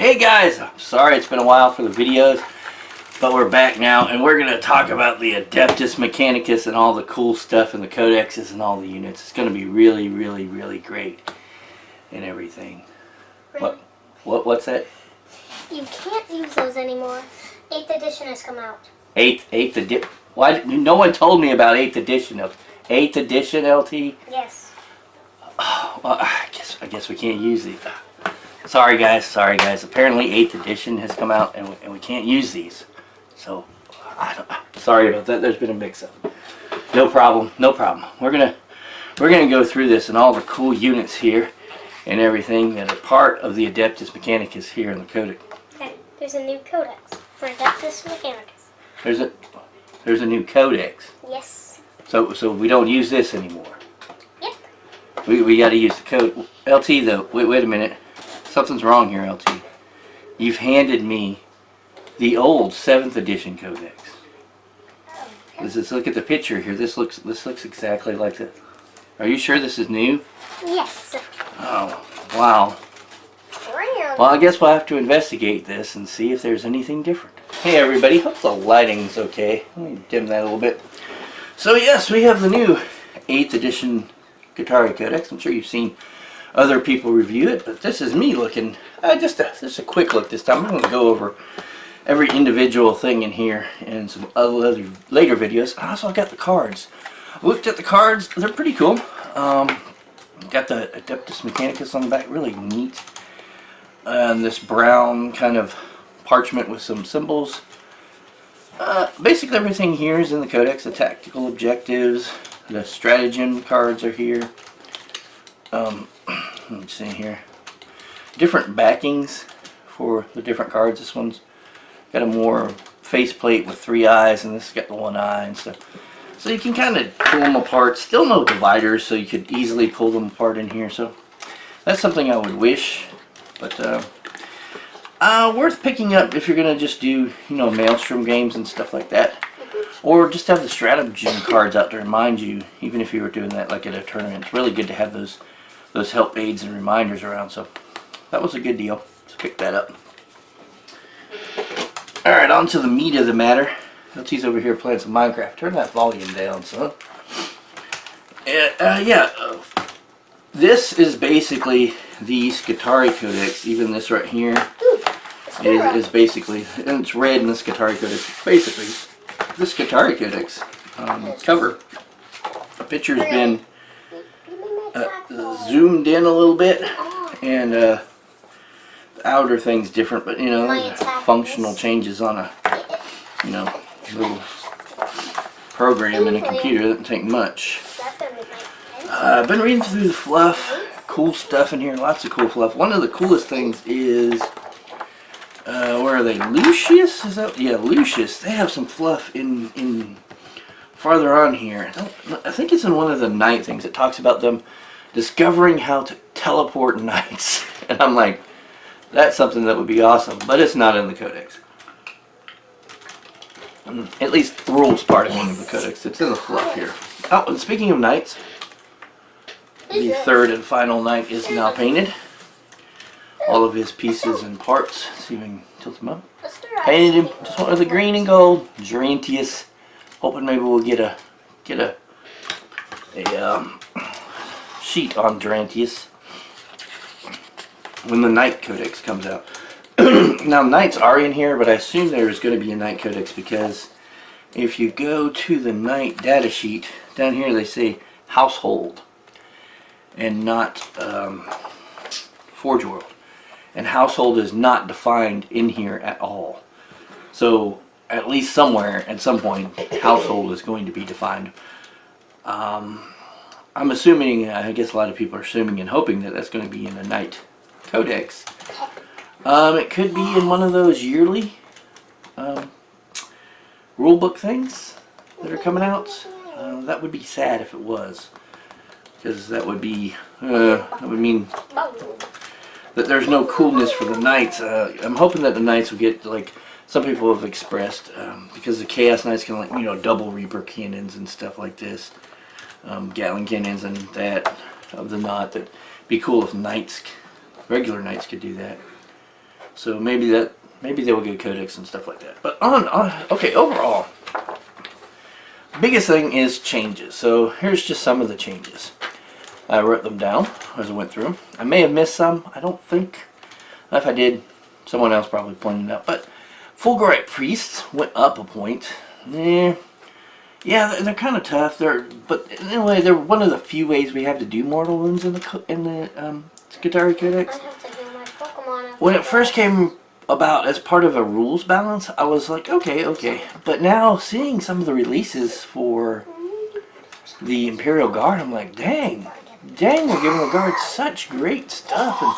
Hey guys, I'm sorry it's been a while for the videos, but we're back now and we're going to talk about the Adeptus Mechanicus and all the cool stuff in the codexes and all the units. It's going to be really great and everything. Really? What's that? You can't use those anymore. 8th edition has come out. 8th edition? Why? No one told me about 8th edition. 8th edition LT? Yes. Oh, well, I guess we can't use these. Sorry guys. Apparently 8th edition has come out and we can't use these. So, sorry about that. There's been a mix-up. No problem. We're gonna go through this and all the cool units here and everything that are part of the Adeptus Mechanicus here in the Codex. Okay, there's a new Codex for Adeptus Mechanicus. There's a new Codex. Yes. So we don't use this anymore. Yep. We got to use the code. LT though. Wait a minute. Something's wrong here, LT. You've handed me the old 7th edition Codex. Let's look at the picture here. This looks exactly like that. Are you sure this is new? Yes. Oh, wow. Well, I guess we'll have to investigate this and see if there's anything different. Hey everybody, hope the lighting's okay. Let me dim that a little bit. So yes, we have the new 8th edition Guittari Codex. I'm sure you've seen other people review it, but this is me looking, just a quick look this time. I'm going to go over every individual thing in here and some other later videos. I also got the cards. Looked at the cards, they're pretty cool. Got the Adeptus Mechanicus on the back, really neat. And this brown kind of parchment with some symbols. Basically everything here is in the Codex. The tactical objectives, the stratagem cards are here. Let me see here. Different backings for the different cards. This one's got a more faceplate with 3 eyes, and this has got the 1 eye and stuff. So you can kind of pull them apart. Still no dividers, so you could easily pull them apart in here. So that's something I would wish, but worth picking up if you're gonna just do, you know, Maelstrom games and stuff like that, or just have the Stratagem cards out to remind you, even if you were doing that like at a tournament. It's really good to have those help aids and reminders around. So that was a good deal. Let's pick that up. All right, on to the meat of the matter. LT's over here playing some Minecraft. Turn that volume down, son. This is basically the Guittari Codex. Even this right here is basically, and it's red in this Guittari Codex. Basically, this Guittari Codex cover. The picture's been zoomed in a little bit, and the outer thing's different, but you know, functional changes on a, you know, little program in a computer. Doesn't take much. I've been reading through the fluff. Cool stuff in here. Lots of cool fluff. One of the coolest things is where are they? Lucius? Is that? Yeah, Lucius. They have some fluff in farther on here. I think it's in one of the night things. It talks about them discovering how to teleport knights. And I'm like, that's something that would be awesome. But it's not in the Codex. At least the rules part of one of the Codex. It's in the fluff here. Oh, and speaking of knights, the 3rd and final knight is now painted. All of his pieces and parts. Let's see if we can tilt him up. Painted him. Just one of the green and gold. Gerantius. Hoping maybe we'll get a sheet on Gerantius when the Knight Codex comes out. Now Knights are in here, but I assume there's going to be a Knight Codex, because if you go to the Knight data sheet, down here they say Household and not Forge World, and Household is not defined in here at all. So at least somewhere, at some point, Household is going to be defined. I'm assuming, I guess a lot of people are assuming and hoping that that's going to be in the Knight Codex. It could be in one of those yearly rulebook things that are coming out. That would be sad if it was, because that would be that would mean that there's no coolness for the Knights. I'm hoping that the Knights will get, like some people have expressed, because the Chaos Knights can, like, you know, double Reaper cannons and stuff like this. Gatling cannons and that of the knot. That'd be cool if Knights, regular Knights, could do that. So maybe they will get Codex and stuff like that. But okay, overall, biggest thing is changes. So here's just some of the changes. I wrote them down as I went through. I may have missed some. I don't think. If I did, someone else probably pointed it out. But Fulgurite Priests went up a point. Yeah, they're kind of tough. But anyway, they're one of the few ways we have to do mortal wounds in the Skitarii Codex. I have to heal my Pokemon. When it first came about as part of a rules balance, I was like, okay. But now seeing some of the releases for the Imperial Guard, I'm like, dang, they're giving the Guard such great stuff and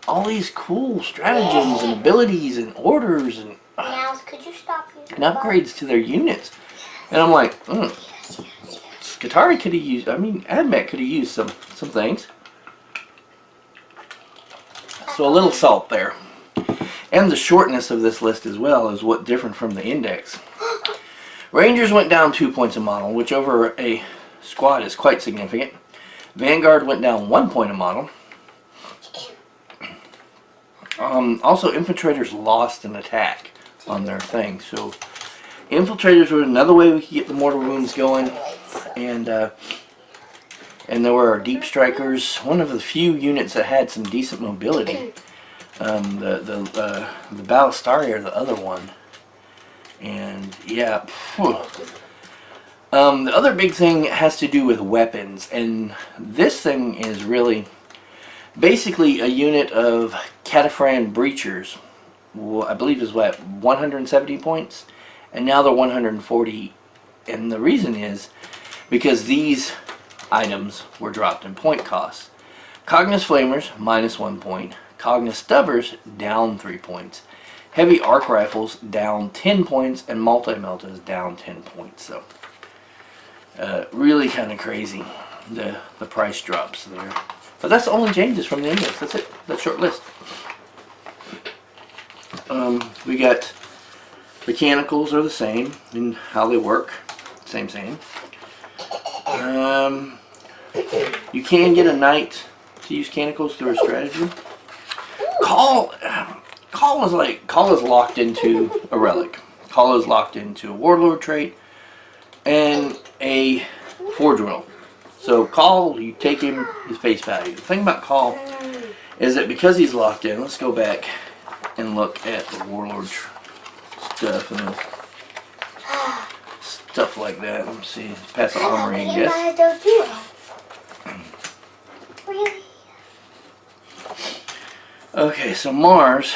all these cool stratagems and abilities and orders and Could you stop and upgrades to their units. And I'm like, Skitarii could have used, Adamant could have used some things. So a little salt there. And the shortness of this list as well is what different from the index. Rangers went down 2 points a model, which over a squad is quite significant. Vanguard went down 1 point a model. Also, infiltrators lost an attack on their thing. So infiltrators were another way we could get the mortal wounds going. And there were our deep strikers, one of the few units that had some decent mobility. The Ballistari are the other one. And yeah, the other big thing has to do with weapons, and this thing is really basically a unit of Cataphragm Breachers. I believe is what, 170 points, and now they're 140. And the reason is because these items were dropped in point costs. Cognis Flamers minus 1 point. Cognis Stubbers down 3 points. Heavy Arc Rifles down 10 points, and Multi-Meltas down 10 points. So really kind of crazy, the price drops there. But that's the only changes from the index. That's it. That short list. We got mechanicals are the same in how they work. Same. You can get a knight to use mechanicals through a strategy. Call is locked into a relic. Call is locked into a Warlord trait and a Forge Will. So Call, you take him his face value. The thing about Call is that because he's locked in, let's go back and look at the Warlord stuff and stuff like that. Let me see. Pass the armory, I guess. Really? Okay, so Mars,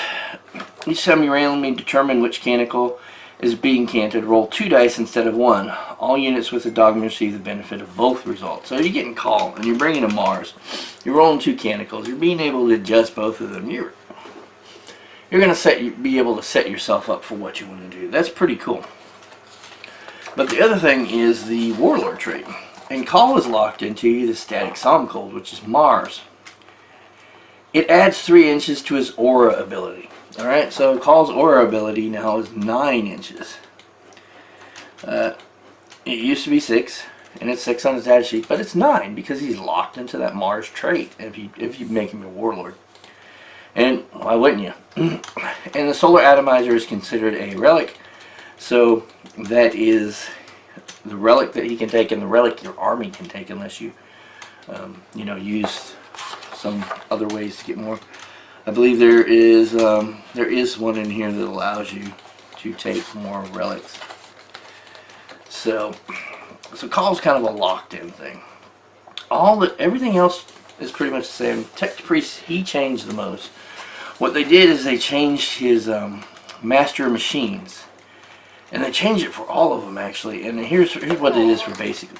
each time you randomly determine which canonical is being canted, roll 2 dice instead of 1. All units with a dogma receive the benefit of both results. So you're getting Call and you're bringing a Mars. You're rolling 2 canonicals. You're being able to adjust both of them. You're going to be able to set yourself up for what you want to do. That's pretty cool. But the other thing is the Warlord trait. And Call is locked into the Static Psalm Cold, which is Mars. It adds 3 inches to his aura ability. Alright, so Call's aura ability now is 9 inches. It used to be 6, and it's 6 on the data sheet, but it's 9 because he's locked into that Mars trait if you make him a Warlord. And why wouldn't you? And the Solar Atomizer is considered a relic, so that is the relic that he can take and the relic your army can take unless you use some other ways to get more. I believe there is one in here that allows you to take more relics. So Call's kind of a locked-in thing. Everything else is pretty much the same. Tech Priest, he changed the most. What they did is they changed his Master of Machines, and they changed it for all of them actually. And here's what it is for basic.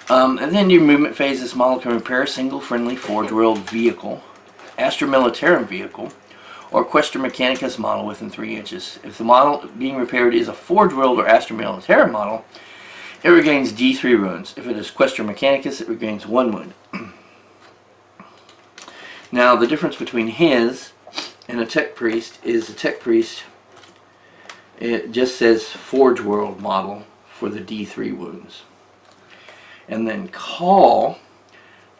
And then your movement phase, this model can repair a single friendly forge-willed vehicle, Astra Militarum vehicle, or Questor Mechanicus model within 3 inches. If the model being repaired is a forge-willed or Astra Militarum model, it regains D3 wounds. If it is Questor Mechanicus, it regains 1 wound. Now, the difference between his and a Tech Priest is the Tech Priest, it just says Forge World model for the D3 wounds. And then Call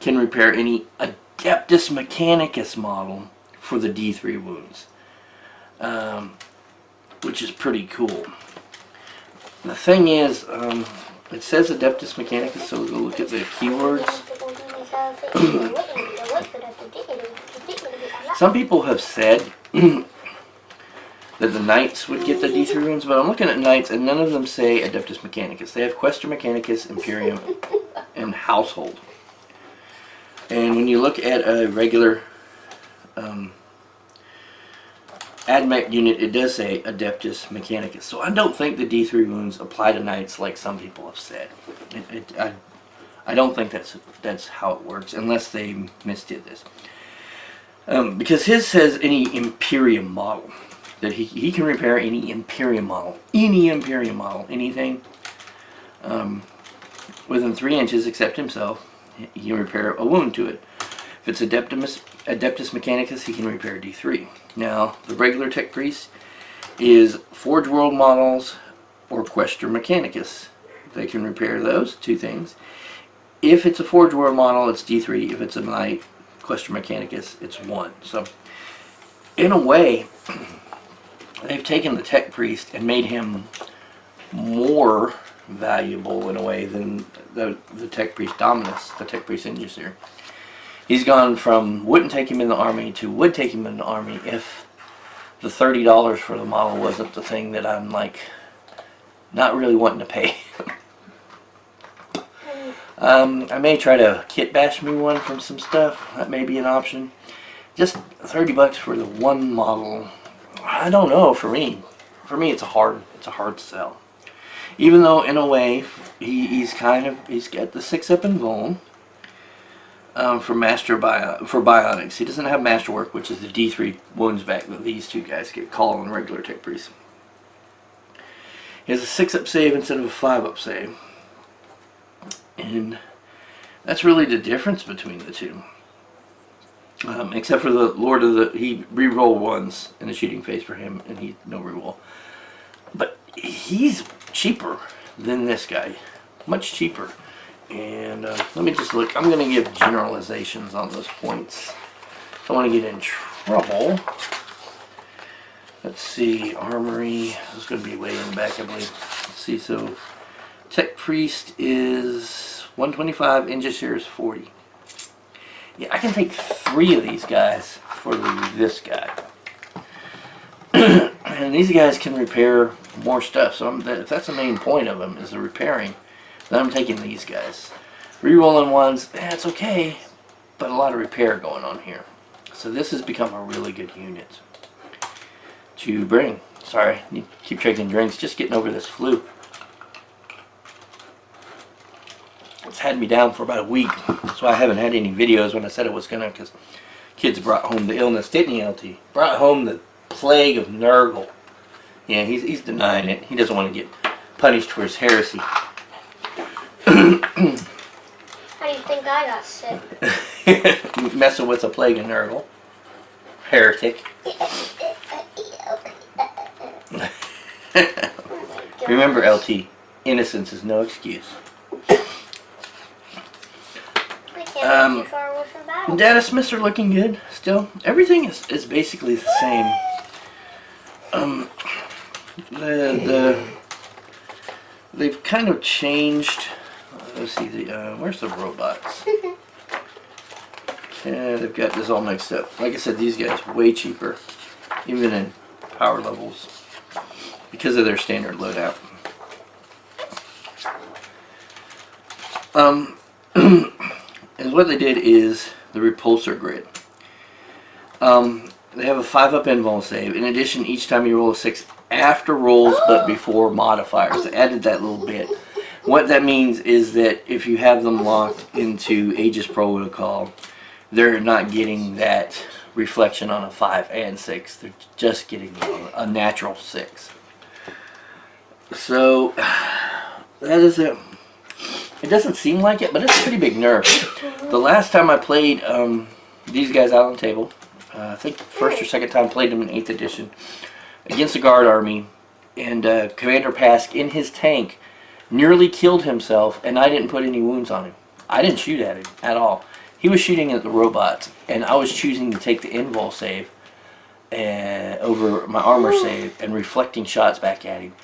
can repair any Adeptus Mechanicus model for the D3 wounds. which is pretty cool. The thing is, it says Adeptus Mechanicus, so we'll go look at the keywords. Some people have said that the Knights would get the D3 runes, but I'm looking at Knights and none of them say Adeptus Mechanicus. They have Questor Mechanicus, Imperium, and Household. And when you look at a regular AdMech unit, it does say Adeptus Mechanicus. So I don't think the D3 runes apply to Knights like some people have said. I don't think that's how it works, unless they misdid this. Because his says any Imperium model. That he can repair any Imperium model. Any Imperium model. Anything within 3 inches except himself, he can repair a wound to it. If it's Adeptus Mechanicus, he can repair D3. Now, the regular Tech Priest is Forge World models or Questor Mechanicus. They can repair those 2 things. If it's a Forge World model, it's D3. If it's a Knight, Questor Mechanicus, it's 1. So, in a way, they've taken the Tech Priest and made him more valuable in a way than the Tech Priest Dominus, the Tech Priest Injusir. He's gone from wouldn't take him in the army to would take him in the army if the $30 for the model wasn't the thing that I'm like not really wanting to pay. I may try to kit bash me one from some stuff. That may be an option. Just $30 for the one model. I don't know. For me, it's a hard sell. Even though in a way he's got the 6-up in Vuln. For Bionics. He doesn't have Masterwork, which is the D3 wounds back that these 2 guys get called on regular Tech Priest. He has a 6-up save instead of a 5-up save. And that's really the difference between the 2. Except for the Lord of the... He re-roll ones in the shooting phase for him, and he no re-roll. But he's cheaper than this guy. Much cheaper. And let me just look. I'm going to give generalizations on those points. Don't want to get in trouble. Let's see. Armory. This is going to be way in the back, I believe. Let's see. So, Tech Priest is 125. Injusir is 40. Yeah, I can take 3 of these guys for this guy. And these guys can repair more stuff. So if that's the main point of them, is the repairing. Then I'm taking these guys. Rerolling ones, it's okay, but a lot of repair going on here. So this has become a really good unit to bring. Sorry, you keep drinking drinks, just getting over this flu. It's had me down for about a week. That's why I haven't had any videos when I said it was gonna, because kids brought home the illness, didn't he, LT? Brought home the plague of Nurgle. Yeah, he's denying it. He doesn't want to get punished for his heresy. How do you think I got sick? Messing with the plague of Nurgle. Heretic. Remember, LT, innocence is no excuse. Data Smiths are looking good still. Everything is basically the same. They've kind of changed. Let's see, where's the robots? Yeah, they've got this all mixed up. Like I said, these guys way cheaper, even in power levels, because of their standard loadout. And what they did is the repulsor grid. They have a 5-up invul save. In addition, each time you roll a 6 after rolls but before modifiers. They added that little bit. What that means is that if you have them locked into Aegis Protocol, they're not getting that reflection on a 5 and 6. They're just getting a natural 6. So, that is it. It doesn't seem like it, but it's a pretty big nerf. The last time I played these guys out on the table, I think first or second time played them in 8th edition, against the Guard Army, and Commander Pask in his tank nearly killed himself, and I didn't put any wounds on him. I didn't shoot at him at all. He was shooting at the robots, and I was choosing to take the invul save, over my armor save and reflecting shots back at him.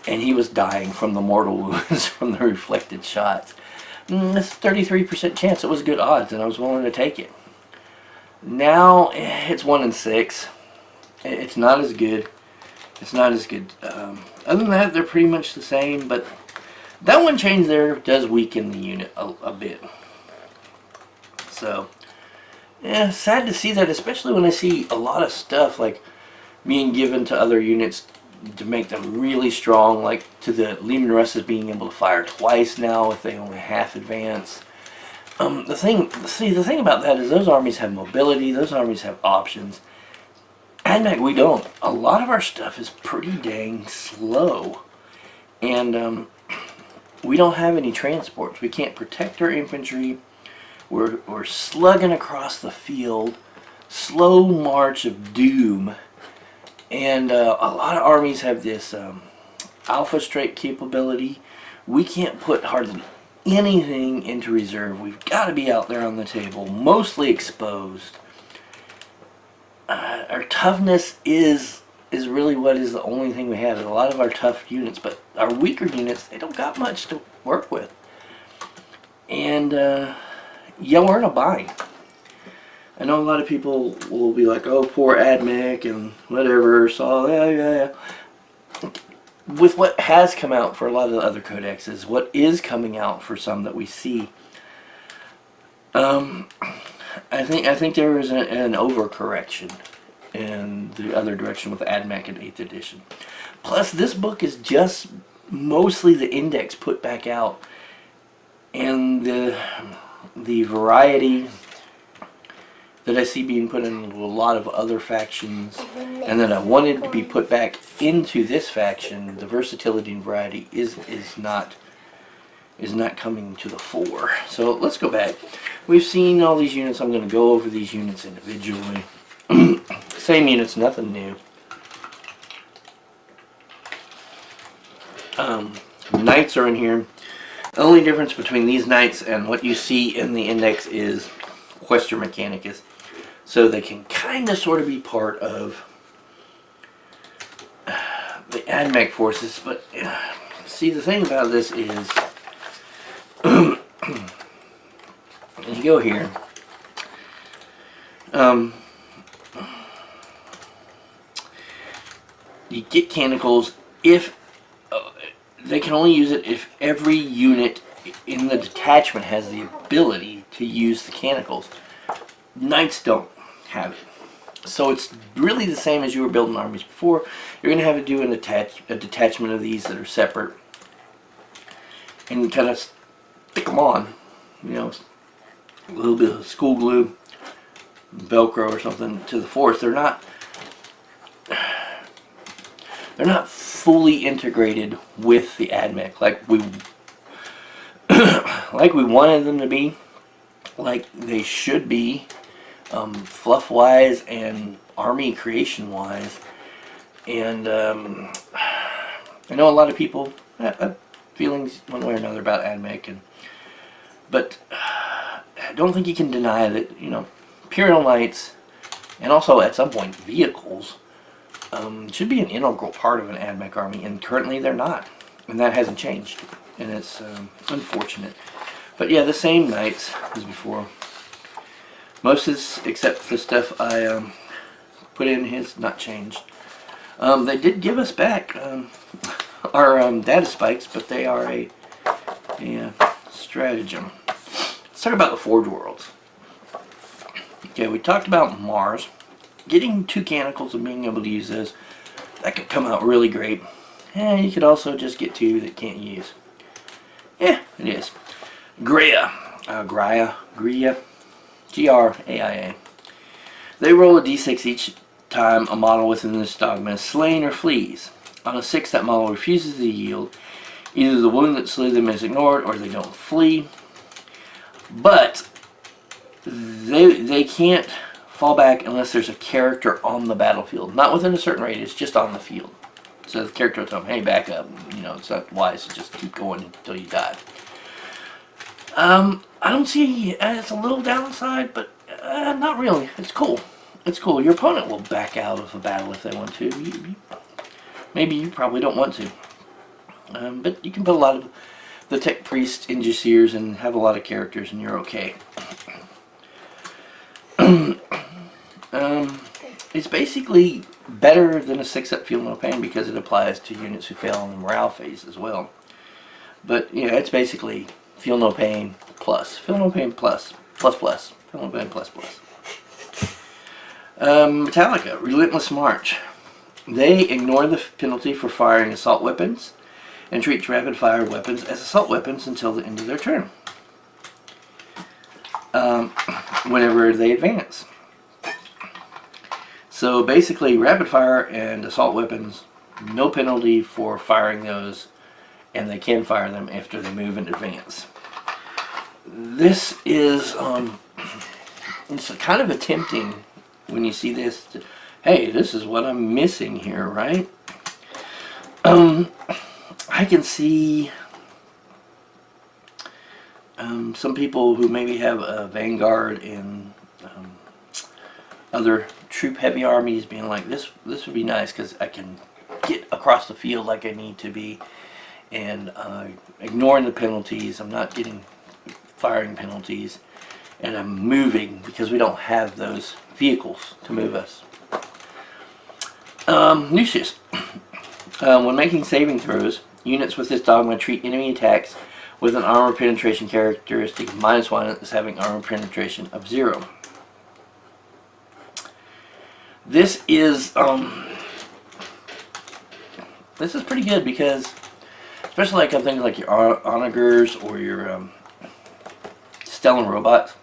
And he was dying from the mortal wounds from the reflected shots. That's a 33% chance. It was good odds, and I was willing to take it. Now, it's 1 in 6. It's not as good. It's not as good. Other than that, they're pretty much the same, but that one change there does weaken the unit a bit. So, yeah, sad to see that, especially when I see a lot of stuff like being given to other units to make them really strong, like to the Lehman Russes being able to fire twice now if they only half advance. The thing about that is those armies have mobility, those armies have options. AdMech, we don't. A lot of our stuff is pretty dang slow. And we don't have any transports. We can't protect our infantry. We're slugging across the field. Slow march of doom. And a lot of armies have this alpha strike capability. We can't put hardly anything into reserve. We've got to be out there on the table, mostly exposed. Our toughness is really what is the only thing we have. A lot of our tough units, but our weaker units, they don't got much to work with. And yeah, we're in a bind. I know a lot of people will be like, oh, poor AdMech and whatever. So yeah. With what has come out for a lot of the other codexes, what is coming out for some that we see, I think there is an overcorrection in the other direction with AdMech and 8th edition. Plus, this book is just mostly the index put back out, and the variety that I see being put into a lot of other factions, and that I wanted to be put back into this faction, the versatility and variety is not coming to the fore. So let's go back. We've seen all these units. I'm going to go over these units individually. Same units, nothing new. Knights are in here. The only difference between these knights and what you see in the index is Quester Mechanicus. So they can kind of sort of be part of the AdMech forces. But see, the thing about this is, you go here. You get canticles if they can only use it if every unit in the detachment has the ability to use the canticles. Knights don't have it. So it's really the same as you were building armies before. You're going to have to do a detachment of these that are separate and kind of stick them on. You know, a little bit of school glue, Velcro or something to the force. They're not fully integrated with the AdMech like we wanted them to be, like they should be, fluff wise and army creation wise. And I know a lot of people have feelings one way or another about AdMech, but I don't think you can deny that, you know, Imperial Knights and also at some point vehicles should be an integral part of an AdMech army, and currently they're not, and that hasn't changed, and it's unfortunate. But yeah, the same knights as before. Most is, except the stuff I put in, has not changed. They did give us back our data spikes, but they are a stratagem. Let's talk about the Forge Worlds. Okay, we talked about Mars. Getting 2 canticles and being able to use those, that could come out really great. And you could also just get 2 that can't use. Yeah, it is. Graia, Graia. They roll a d6 each time a model within this dogma is slain or flees. On a 6, that model refuses to yield. Either the wound that slew them is ignored, or they don't flee. But they can't fall back unless there's a character on the battlefield. Not within a certain radius, just on the field. So the character will tell them, hey, back up. You know, it's not wise to just keep going until you die. I don't see, it's a little downside, but not really. It's cool. it's cool. Your opponent will back out of a battle if they want to. Maybe you probably don't want to. But you can put a lot of the Tech Priest in Jaceers and have a lot of characters and you're okay. It's basically better than a 6-up Feel No Pain because it applies to units who fail on the morale phase as well. But yeah, it's basically Feel No Pain plus. Feel No Pain plus. Plus plus. Feel No Pain plus plus. Metallica, Relentless March. They ignore the penalty for firing assault weapons and treat rapid fire weapons as assault weapons until the end of their turn. Whenever they advance. So basically, rapid fire and assault weapons, no penalty for firing those, and they can fire them after they move and advance. This is it's kind of tempting when you see this. Hey, this is what I'm missing here, right? I can see some people who maybe have a Vanguard and other troop heavy armies being like, this would be nice because I can get across the field like I need to be and ignoring the penalties. I'm not getting firing penalties and I'm moving because we don't have those vehicles to move us. Lucius. When making saving throws, units with this dogma treat enemy attacks with an armor penetration characteristic of -1 as having armor penetration of 0. This is pretty good because, especially like on things like your onagers or your Stellan robots,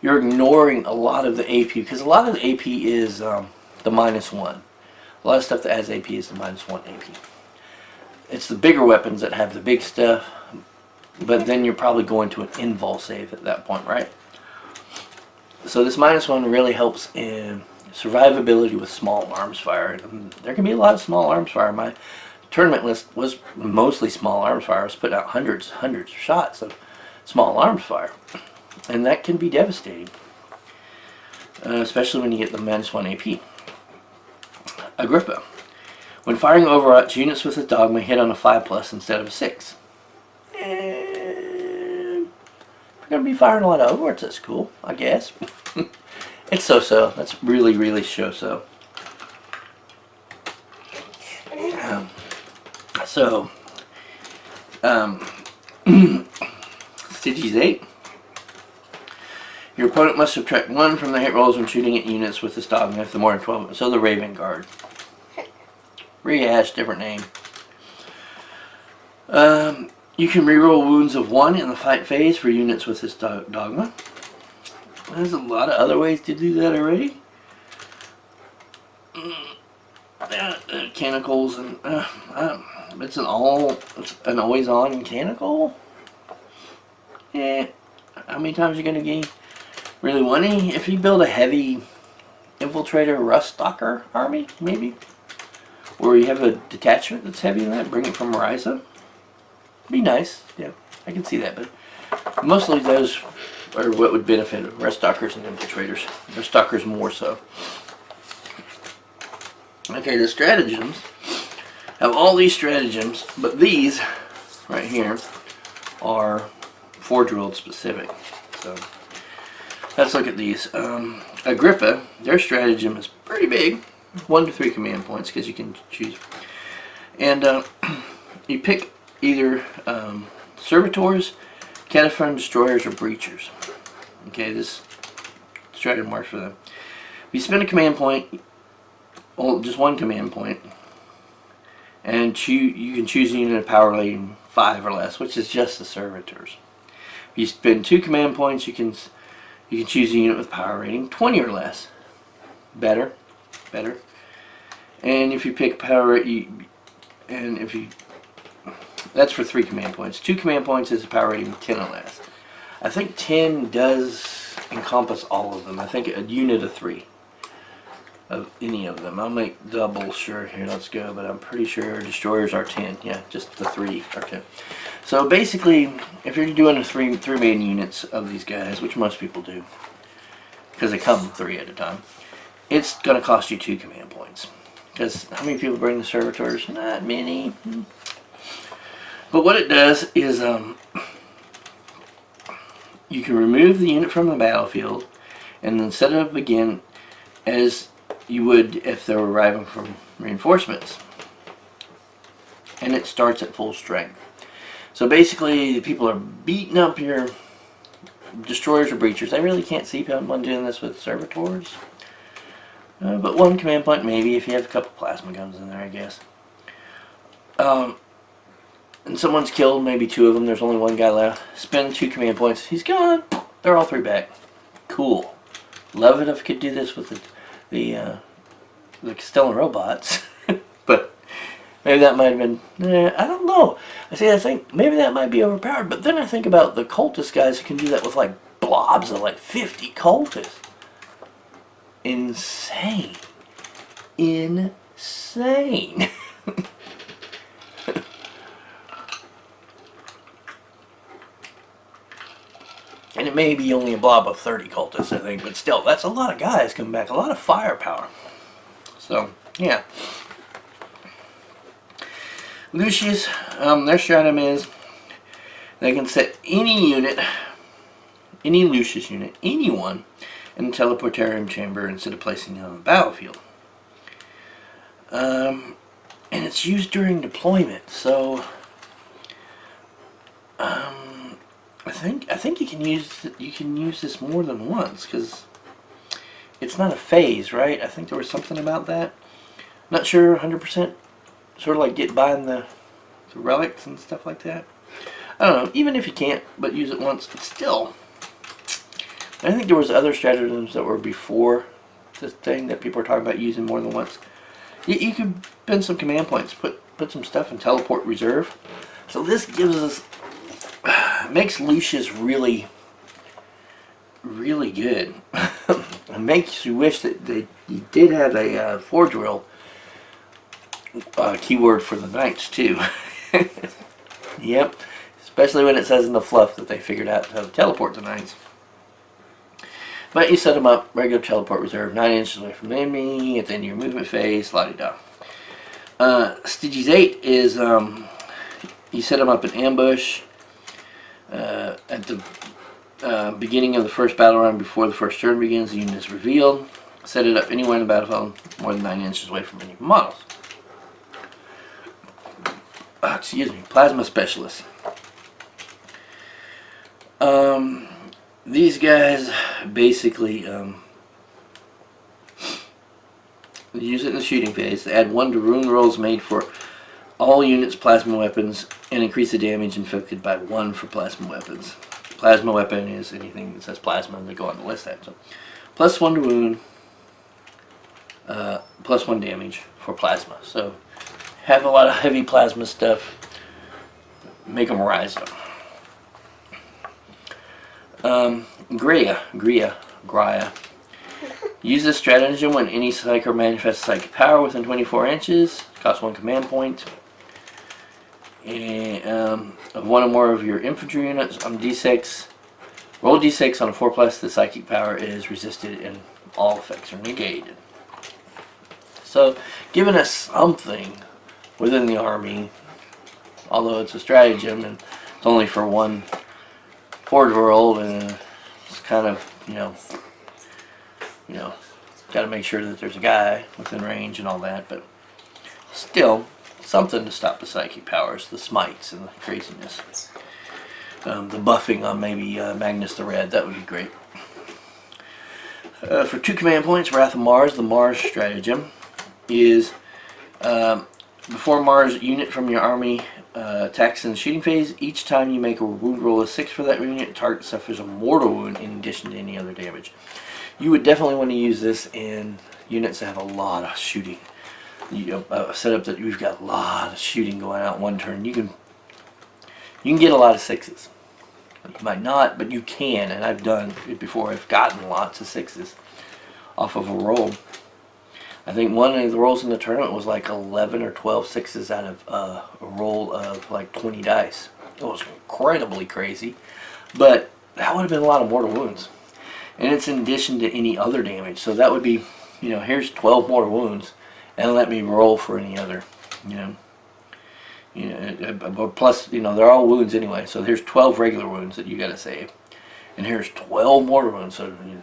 you're ignoring a lot of the AP because a lot of the AP is the -1. A lot of stuff that has AP is the -1 AP. It's the bigger weapons that have the big stuff, but then you're probably going to an invul save at that point, right? So this -1 really helps in survivability with small arms fire. And there can be a lot of small arms fire. My tournament list was mostly small arms fire. I was putting out hundreds of shots of small arms fire. And that can be devastating. Especially when you get the -1 AP. Agrippa. When firing Overwatch, units with this dogma hit on a 5+ instead of a 6. And we're going to be firing a lot of Overwatch. That's cool, I guess. It's so-so. That's really, really so-so. Styges 8. Your opponent must subtract 1 from the hit rolls when shooting at units with this dogma if they're more than 12. So the Raven Guard. Rehash, different name. You can reroll wounds of 1 in the fight phase for units with this dogma. There's a lot of other ways to do that already. Mechanicals and it's an always on mechanical. Yeah, how many times are you gonna gain? Really want any? If you build a heavy infiltrator rust stalker army, maybe, or you have a detachment that's heavy in that, bring it from Ryza. Be nice. Yeah, I can see that, but mostly those are what would benefit rust stalkers and infiltrators. Rust stalkers more so. Okay, the stratagems have all these stratagems, but these right here are Forge World specific. So let's look at these. Agrippa, their stratagem is pretty big, 1 to 3 command points because you can choose. And you pick either servitors, Cataphron Destroyers, or Breachers. Okay, this stratagem works for them. If you spend a command point, well, just 1 command point, and you can choose a unit of power rating 5 or less, which is just the servitors. If you spend 2 command points, you can choose a unit with power rating 20 or less. Better. And if you pick power, that's for 3 command points. 2 command points is a power rating 10 or less. I think 10 does encompass all of them. I think a unit of 3 of any of them. I'll make double sure here. Let's go. But I'm pretty sure destroyers are 10. Yeah, just the 3 are 10. So basically, if you're doing a 3 main units of these guys, which most people do, because they come 3 at a time, it's going to cost you 2 command points. Because how many people bring the servitors? Not many. But what it does is you can remove the unit from the battlefield and then set it up again as you would if they were arriving from reinforcements. And it starts at full strength. So basically, people are beating up your destroyers or breachers. I really can't see someone doing this with servitors. But 1 command point maybe if you have a couple plasma guns in there, I guess. And someone's killed, maybe 2 of them. There's only 1 guy left. Spend 2 command points. He's gone. They're all 3 back. Cool. Love it if I could do this with the Castellan robots. But maybe that might have been... I don't know. I think maybe that might be overpowered. But then I think about the cultist guys who can do that with like blobs of like 50 cultists. Insane. Insane. And it may be only a blob of 30 cultists, I think, but still, that's a lot of guys coming back, a lot of firepower. So, yeah. Lucius, their stratum is they can set any unit, any Lucius unit, anyone, in the teleportarium chamber instead of placing it on the battlefield. And it's used during deployment, so I think you can use this more than once because it's not a phase, right? I think there was something about that. Not sure 100%. Sort of like get buying the relics and stuff like that. I don't know. Even if you can't, but use it once, it's still. I think there was other stratagems that were before this thing that people are talking about using more than once. You could spend some command points, put some stuff in teleport reserve. So this gives us, makes Lucius really, really good. It makes you wish that you did have a forge drill keyword for the knights too. Yep, especially when it says in the fluff that they figured out how to teleport the knights. But you set them up, regular teleport reserve, 9 inches away from the enemy, at the end of your movement phase, la-di-da. Styges 8 is, you set them up in ambush at the beginning of the first battle round before the first turn begins, the unit is revealed. Set it up anywhere in the battlefield, more than 9 inches away from any models. Excuse me, Plasma Specialist. These guys basically use it in the shooting phase. They add 1 to rune rolls made for all units' plasma weapons and increase the damage inflicted by 1 for plasma weapons. Plasma weapon is anything that says plasma and they go on the list that. So plus 1 to wound, plus 1 damage for plasma. So have a lot of heavy plasma stuff, make them rise up. Graia. Use this stratagem when any psyker manifests psychic power within 24 inches. Costs 1 command point. And, of 1 or more of your infantry units on D6. Roll D6 on a 4+. The psychic power is resisted and all effects are negated. So, giving us something within the army, although it's a stratagem and it's only for 1 forge world, and it's kind of, you know, got to make sure that there's a guy within range and all that, but still something to stop the psychic powers, the smites and the craziness. The buffing on maybe Magnus the Red, that would be great. For 2 command points, Wrath of Mars, the Mars stratagem is before Mars unit from your army attacks in the shooting phase, each time you make a wound roll of 6 for that unit, target suffers a mortal wound in addition to any other damage. You would definitely want to use this in units that have a lot of shooting. Set up that you've got a lot of shooting going out one turn. You can get a lot of 6s. You might not, but you can, and I've done it before. I've gotten lots of 6s off of a roll. I think one of the rolls in the tournament was like 11 or 12 6s out of a roll of like 20 dice. It was incredibly crazy, but that would have been a lot of mortal wounds. And it's in addition to any other damage. So that would be, you know, here's 12 more wounds, and let me roll for any other, you know. Plus, you know, they're all wounds anyway. So here's 12 regular wounds that you got to save. And here's 12 mortar wounds. So, you know,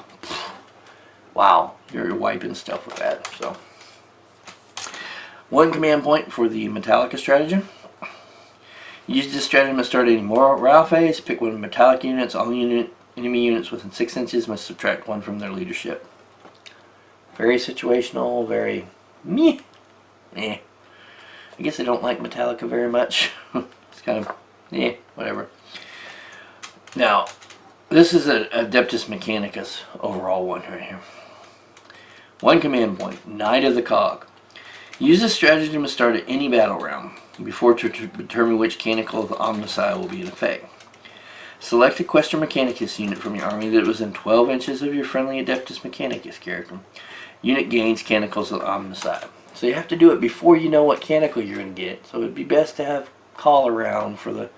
wow, you're wiping stuff with that. So, 1 command point for the Metallica stratagem. Use this stratagem to start any morale phase. Pick one metallic units. All enemy units within 6 inches must subtract 1 from their leadership. Very situational, very meh. I guess I don't like Metallica very much. It's kind of, whatever. Now, this is an Adeptus Mechanicus overall one right here. 1 command point, Knight of the Cog. Use this stratagem to start at any battle round before to determine which canonical of the Omnicide will be in effect. Select a Questor Mechanicus unit from your army that was in 12 inches of your friendly Adeptus Mechanicus character. Unit gains canonicals of the Omnicide. So you have to do it before you know what canonical you're going to get. So it'd be best to have call around for the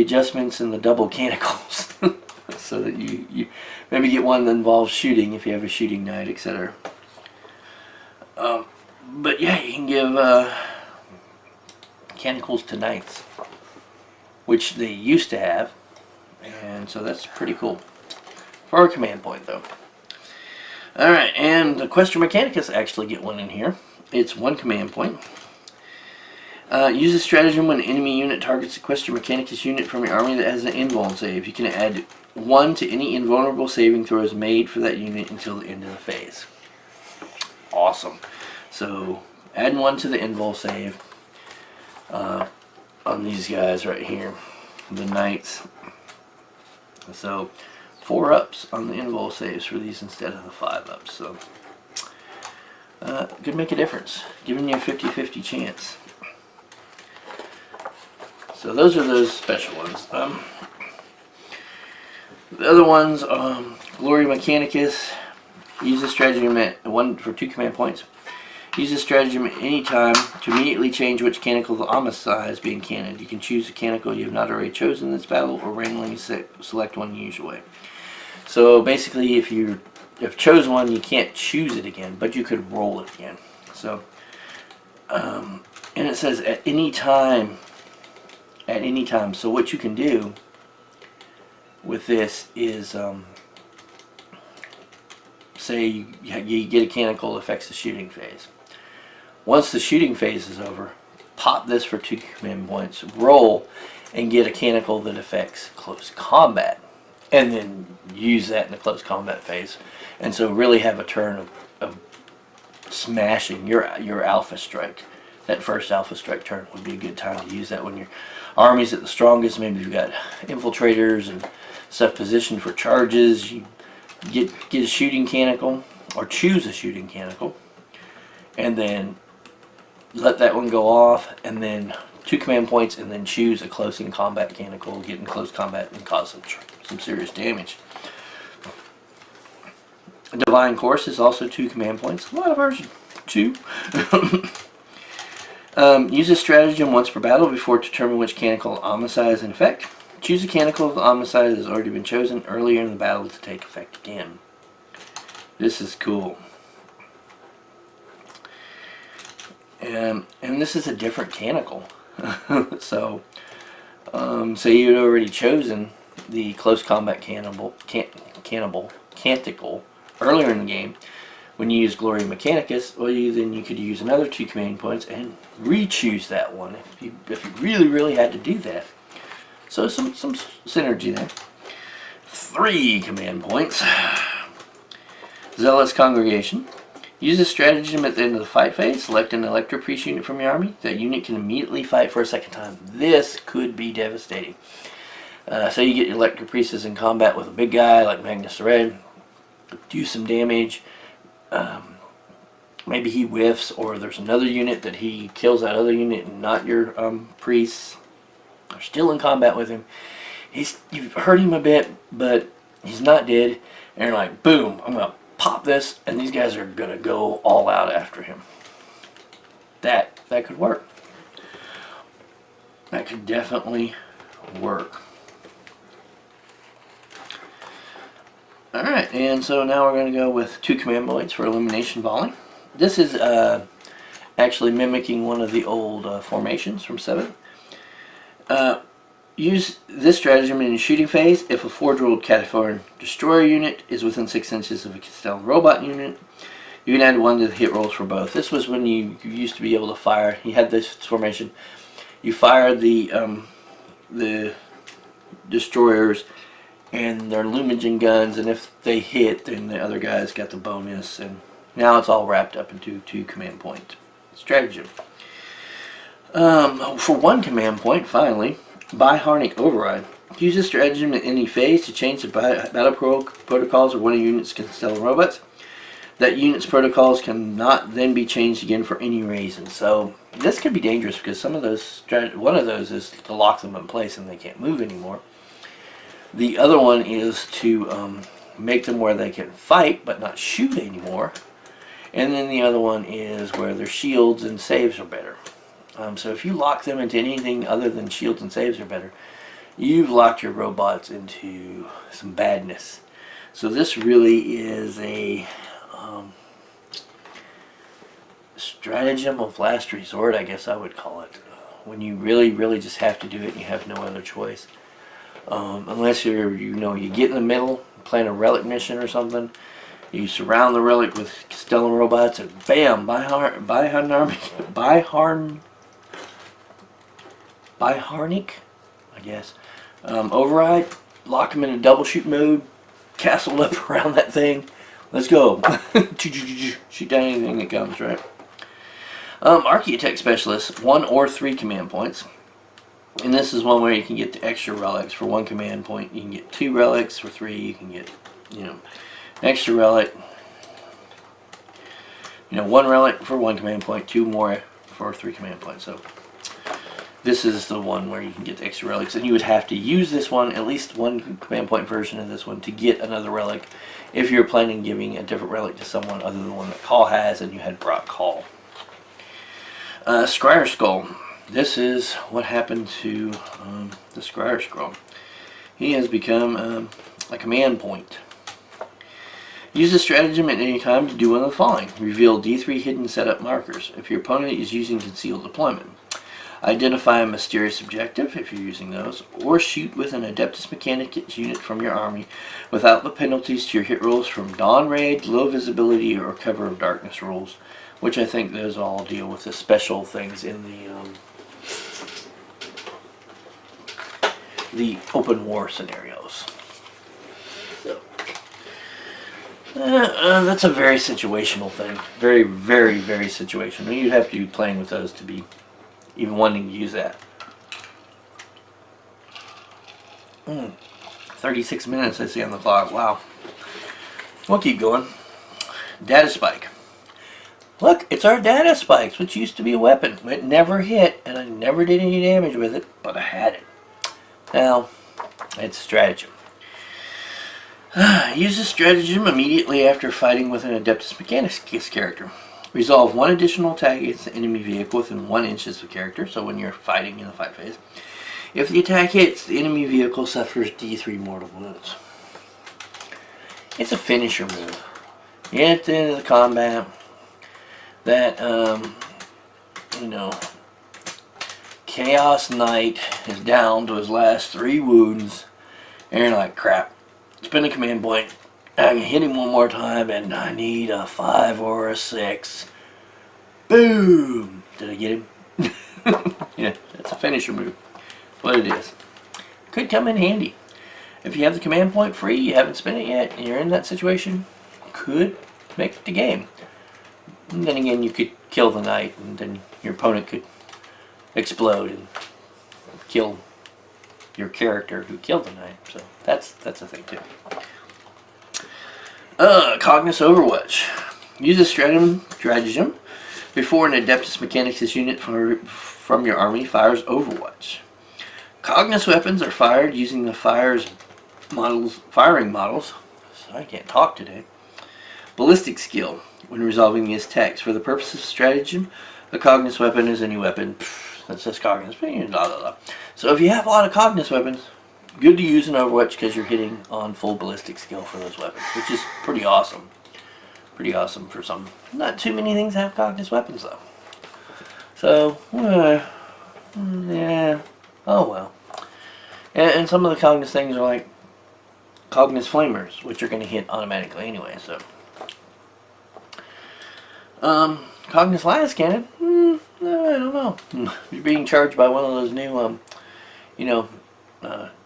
adjustments and the double canonicals. So that you maybe get one that involves shooting if you have a shooting knight, etc. But yeah, you can give canonicals to knights, which they used to have, and so that's pretty cool for a command point though. Alright, and the Questor Mechanicus actually get one in here. It's 1 command point. Use this stratagem when an enemy unit targets a Questor Mechanicus unit from your army that has an invuln save. You can add 1 to any invulnerable saving throws made for that unit until the end of the phase. Awesome. So, add 1 to the invul save on these guys right here, the knights. So, 4 ups on the invul saves for these instead of the 5 ups. So, could make a difference, giving you a 50-50 chance. So those are those special ones. The other ones, Glory Mechanicus. Use this stratagem at 1 for 2 command points. Use this stratagem at any time to immediately change which canonical the Omnicide is being cannoned. You can choose a canonical you have not already chosen in this battle, or randomly select one you usually. So basically, if you have chosen one, you can't choose it again, but you could roll it again. So, and it says at any time. At any time. So what you can do with this is, say you get a canonical that affects the shooting phase. Once the shooting phase is over, pop this for 2 command points, roll, and get a canonical that affects close combat, and then use that in the close combat phase. And so really have a turn of smashing your alpha strike. That first alpha strike turn would be a good time to use that when your army's at the strongest. Maybe you've got infiltrators and stuff positioned for charges. You get a shooting canonical, or choose a shooting canonical, and then let that one go off, and then 2 command points, and then choose a close in combat canonical, get in close combat and cause some serious damage. A Divine Course is also 2 command points. A lot of version 2. Use this stratagem once per battle before to determine which canonical Omnicide is in effect. Choose a canonical of the Omnicide that has already been chosen earlier in the battle to take effect again. This is cool. And this is a different canonical. So, say you had already chosen the close combat canonical earlier in the game. When you use Glory Mechanicus, well, then you could use another 2 command points and re-choose that one if you really had to do that. So some synergy there. 3 command points. Zealous Congregation. Use this stratagem at the end of the fight phase. Select an Electro Priest unit from your army. That unit can immediately fight for a second time. This could be devastating. Say you get your Electro Priestess in combat with a big guy like Magnus the Red. Do some damage. Maybe he whiffs, or there's another unit that he kills that other unit and not your priests. They're still in combat with him. You've hurt him a bit, but he's not dead. And you're like, boom, I'm going to pop this, and these guys are going to go all out after him. That could work. That could definitely work. Alright, and so now we're going to go with 2 command points for elimination volley. This is actually mimicking one of the old formations from 7. Use this stratagem in your shooting phase if a forge-rolled Cataphorian Destroyer unit is within 6 inches of a Castellan Robot unit. You can add 1 to the hit rolls for both. This was when you used to be able to fire. You had this formation. You fire the destroyers and their Lumigen guns, and if they hit, then the other guys got the bonus. And now it's all wrapped up into 2 command point stratagem. For 1 command point, finally, Biharnic Override. Use this stratagem in any phase to change the battle protocols of one of your unit's Castellan robots. That unit's protocols cannot then be changed again for any reason. So this could be dangerous because some of those, one of those is to lock them in place and they can't move anymore. The other one is to make them where they can fight but not shoot anymore. And then the other one is where their shields and saves are better. So if you lock them into anything other than shields and saves are better, you've locked your robots into some badness. So this really is a stratagem of last resort, I guess I would call it. When you really just have to do it and you have no other choice. Unless you get in the middle, plan a relic mission or something. You surround the relic with Castellan robots and bam, Biharnic, I guess. Override, lock them in a double shoot mode, castle up around that thing. Let's go. Shoot down anything that comes, right? Architect Specialist, 1 or 3 command points. And this is one where you can get the extra relics. For 1 command point, you can get 2 relics. For 3, you can get, extra relic. 1 relic for 1 command point, 2 more for 3 command points. So this is the one where you can get the extra relics, and you would have to use this one, at least 1 command point version of this one, to get another relic if you're planning on giving a different relic to someone other than the one that Call has and you had brought Call. Scryer Skull. This is what happened to the Scryer Skull. He has become a command point. Use this stratagem at any time to do one of the following. Reveal D3 hidden setup markers if your opponent is using concealed deployment. Identify a mysterious objective if you're using those, or shoot with an Adeptus Mechanicus unit from your army without the penalties to your hit rolls from Dawn Raid, Low Visibility, or Cover of Darkness rolls, which I think those all deal with the special things in the open war scenarios. So that's a very situational thing. Very, very, very situational. You'd have to be playing with those to be even wanting to use that. 36 minutes I see on the clock. Wow. We'll keep going. Data Spike. Look, it's our data spikes, which used to be a weapon. It never hit, and I never did any damage with it, but I had it. Now, it's stratagem. Use this stratagem immediately after fighting with an Adeptus Mechanicus character. Resolve 1 additional attack against the enemy vehicle within 1 inch of the character, so when you're fighting in the fight phase. If the attack hits, the enemy vehicle suffers D3 mortal wounds. It's a finisher move. You get at the end of the combat, that, Chaos Knight is down to his last 3 wounds, and you're like, crap, spend a command point, I can hit him one more time, and I need a 5 or a 6. Boom! Did I get him? Yeah, that's a finisher move. That's what it is. Could come in handy. If you have the command point free, you haven't spent it yet, and you're in that situation, could make the game. And then again, you could kill the knight, and then your opponent could explode and kill your character who killed the knight. So that's a thing too. Cognus Overwatch. Use a stratagem before an Adeptus Mechanicus unit from your army fires Overwatch. Cognus weapons are fired using the firing models. So I can't talk today. Ballistic skill. When resolving these attacks, for the purpose of stratagem, a Cognus weapon is any weapon that says Cognus. Blah, blah, blah. So if you have a lot of Cognus weapons, good to use in Overwatch because you're hitting on full ballistic skill for those weapons, which is pretty awesome. Pretty awesome for some. Not too many things have Cognus weapons though. So, yeah. Oh well. And some of the Cognus things are like Cognus Flamers, which are going to hit automatically anyway, so. Cognus Lattice Cannon? I don't know. You're being charged by one of those new,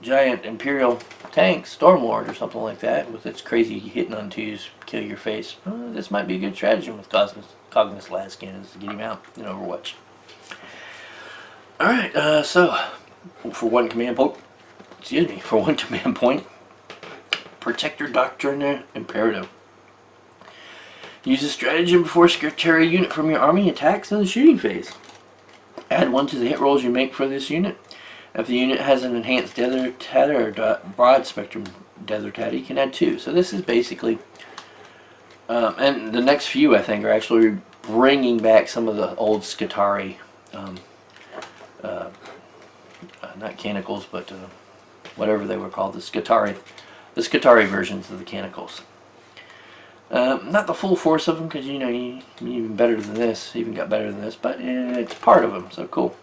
giant Imperial tanks, Stormlord or something like that, with its crazy hitting on twos, kill your face. This might be a good strategy with Cognus Lattice Cannons to get him out in Overwatch. Alright, so, for one command point, Protector Doctrine Imperative. Use a stratagem before secretary unit from your army attacks in the shooting phase. Add 1 to the hit rolls you make for this unit. If the unit has an enhanced Desert Tatter or broad spectrum Desert Tatter, you can add 2. So this is basically, and the next few I think are actually bringing back some of the old Scutari, not Canicles, but whatever they were called, the Scutari versions of the Canicles. Not the full force of them, because you even better than this, even got better than this, but it's part of them, so cool.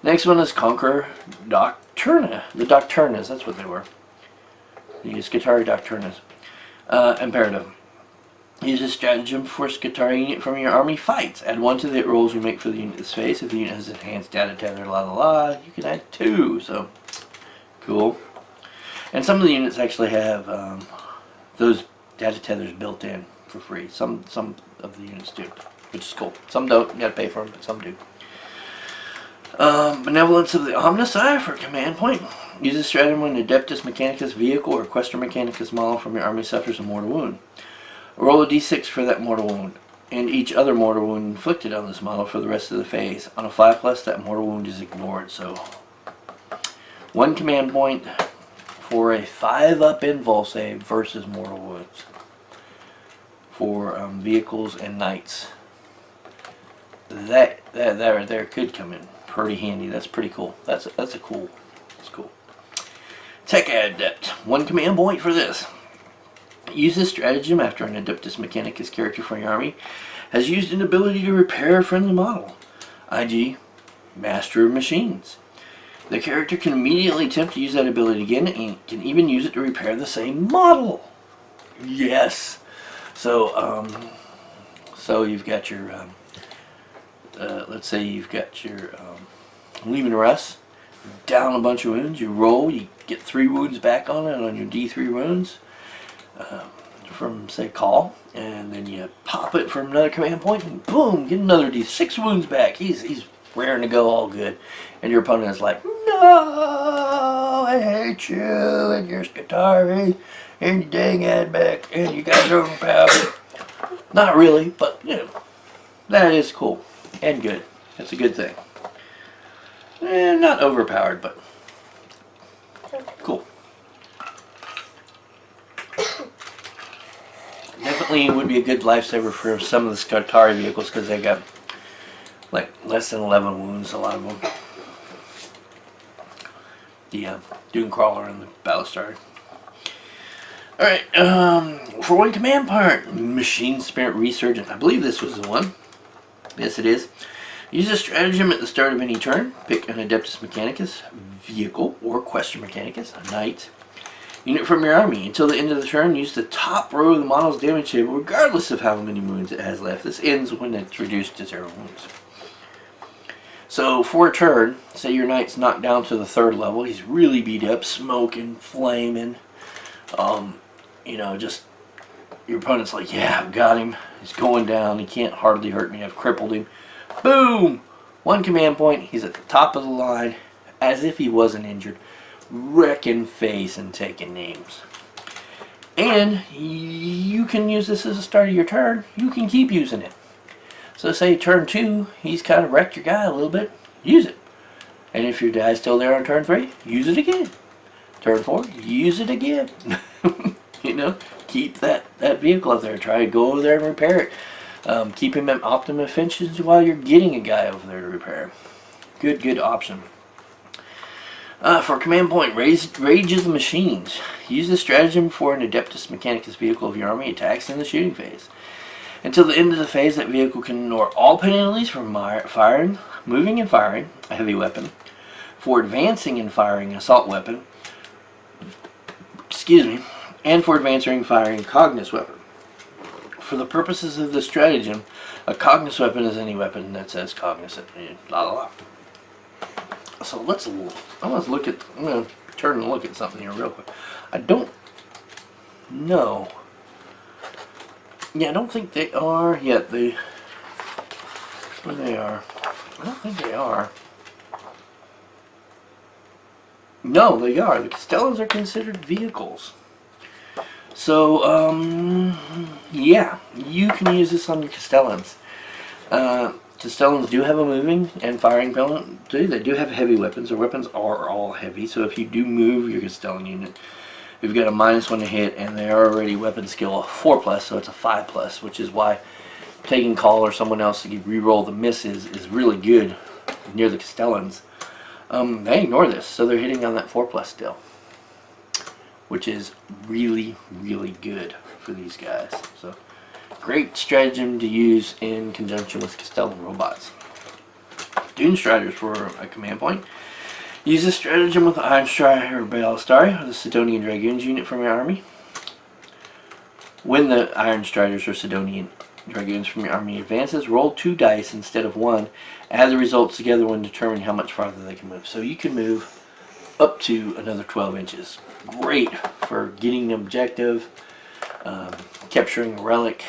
Next one is Conquer Doctrina. The Doctrinas, that's what they were. The Scutari Doctrinas. Imperative. Use a stratagem before Scutari unit from your army fights. Add 1 to the hit rolls you make for the unit's face. If the unit has enhanced data tether, you can add 2, so cool. And some of the units actually have those data tethers built in for free. Some of the units do, which is cool. Some don't, you gotta pay for them, but some do. Benevolence of the Omnicide for command point. Use a stratagem when Adeptus Mechanicus vehicle or Questor Mechanicus model from your army suffers a mortal wound. Roll a d6 for that mortal wound, and each other mortal wound inflicted on this model for the rest of the phase. On a 5+, that mortal wound is ignored, so 1 command point for a 5-up invul save versus mortal wounds for vehicles and knights. That right there could come in pretty handy. That's pretty cool. That's cool. Tech Adept. 1 command point for this. Use this stratagem after an Adeptus Mechanicus character from your army has used an ability to repair a friendly model, i.e. Master of Machines. The character can immediately attempt to use that ability again and can even use it to repair the same model. Yes. So, so you've got your, let's say you've got your Leaving Russ, down a bunch of wounds, you roll, you get 3 wounds back on it on your D3 wounds. From say call, and then you pop it from another command point and boom, get another D6 wounds back. He's raring to go, all good, and your opponent is like, no, I hate you and your Scutari and your dang Admech and you guys are overpowered. Not really, but that is cool and good. That's a good thing. Not overpowered, but cool. Definitely would be a good lifesaver for some of the Scutari vehicles because they got like less than 11 wounds, a lot of them. The Dunecrawler and the Ballistard. Alright, for 1 command part, Machine Spirit Resurgent. I believe this was the one. Yes, it is. Use a stratagem at the start of any turn. Pick an Adeptus Mechanicus vehicle or Questor Mechanicus, a knight, unit from your army. Until the end of the turn, use the top row of the model's damage table regardless of how many wounds it has left. This ends when it's reduced to 0 wounds. So for a turn, say your knight's knocked down to the 3rd level, he's really beat up, smoking, flaming, just your opponent's like, yeah, I've got him, he's going down, he can't hardly hurt me, I've crippled him. Boom! 1 command point, he's at the top of the line, as if he wasn't injured, wrecking face and taking names. And you can use this as a start of your turn. You can keep using it. So say turn 2, he's kind of wrecked your guy a little bit. Use it. And if your guy's still there on turn 3, use it again. Turn 4, use it again. Keep that vehicle up there. Try to go over there and repair it. Keep him at optimum efficiency while you're getting a guy over there to repair him. Good option. For command point, Rage of the Machines. Use this stratagem for an Adeptus Mechanicus vehicle of your army attacks in the shooting phase. Until the end of the phase, that vehicle can ignore all penalties for firing, moving and firing a heavy weapon, for advancing and firing an assault weapon, and for advancing and firing a cognate weapon. For the purposes of the stratagem, a cognate weapon is any weapon that says cognate. So I'm going to turn and look at something here real quick. I don't know. Yeah, I don't think they are yet. Where they are. I don't think they are. No, they are. The Castellans are considered vehicles. So, yeah, you can use this on your Castellans. Castellans do have a moving and firing penalty. They do have heavy weapons. Their weapons are all heavy, so if you do move your Castellan unit, you've got a -1 to hit, and they are already weapon skill 4+, so it's a 5+, which is why taking Call or someone else to re-roll the misses is really good near the Castellans. They ignore this, so they're hitting on that 4+ still, which is really, really good for these guys. So, great stratagem to use in conjunction with Castellan robots. Dune Striders for a command point. Use this stratagem with the Iron Strider or Ballistari, or the Sidonian Dragoons unit from your army. When the Iron Striders or Sidonian Dragoons from your army advances, roll 2 dice instead of 1. Add the results together when determining how much farther they can move. So you can move up to another 12 inches. Great for getting an objective, capturing a relic,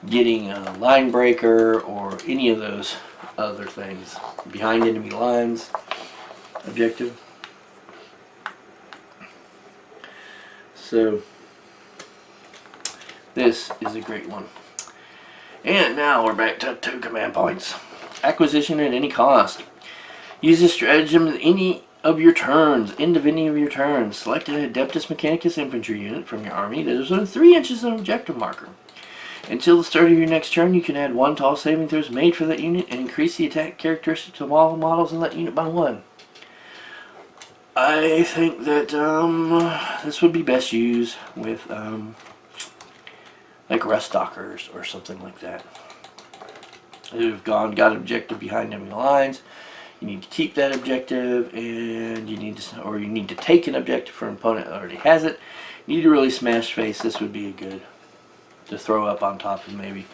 getting a line breaker, or any of those other things. Behind enemy lines objective. So this is a great one. And now we're back to 2 command points. Acquisition at any cost. Use this stratagem at any of your turns. End of any of your turns. Select an Adeptus Mechanicus infantry unit from your army that is within 3 inches of an objective marker. Until the start of your next turn, you can add 1 to all saving throws made for that unit and increase the attack characteristics of all the models in that unit by 1. I think that this would be best used with like Rust Stalkers or something like that. Who've got an objective behind enemy lines. You need to keep that objective, and you need to take an objective for an opponent that already has it. You need to really smash face. This would be a good to throw up on top of maybe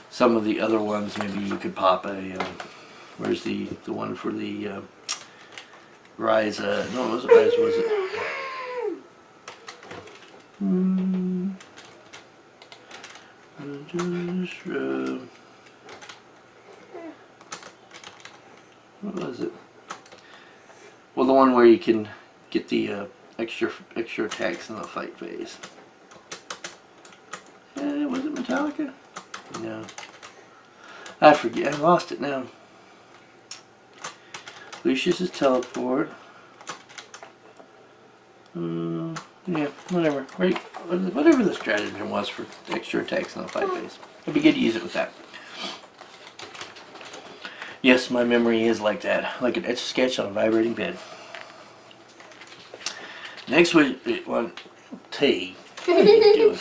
some of the other ones. Maybe you could pop a where's the one for the Rise? No, it wasn't Rise. Was it? What was it? Well, the one where you can get the extra attacks in the fight phase. Was it Metallica? No. I forget. I lost it now. Lucius's teleport. Yeah, whatever. Whatever the stratagem was for extra attacks in the fight phase. It'd be good to use it with that. Yes, my memory is like that. Like an Etch-a-Sketch on a vibrating bed. Next one, T. What are you doing?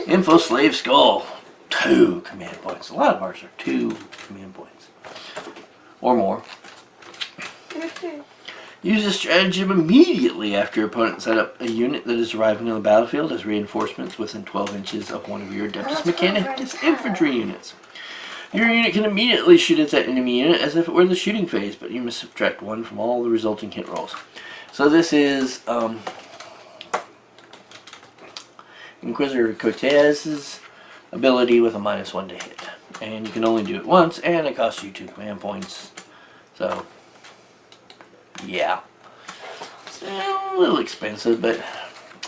Info Slave Skull. 2 command points. A lot of ours are 2 command points. Or more. Use this stratagem immediately after your opponent set up a unit that is arriving on the battlefield as reinforcements within 12 inches of one of your Adeptus Mechanicus infantry units. Your unit can immediately shoot at that enemy unit as if it were the shooting phase, but you must subtract 1 from all the resulting hit rolls. So this is Inquisitor Cortez's ability with a -1 to hit. And you can only do it once, and it costs you 2 command points. So, yeah. It's a little expensive, but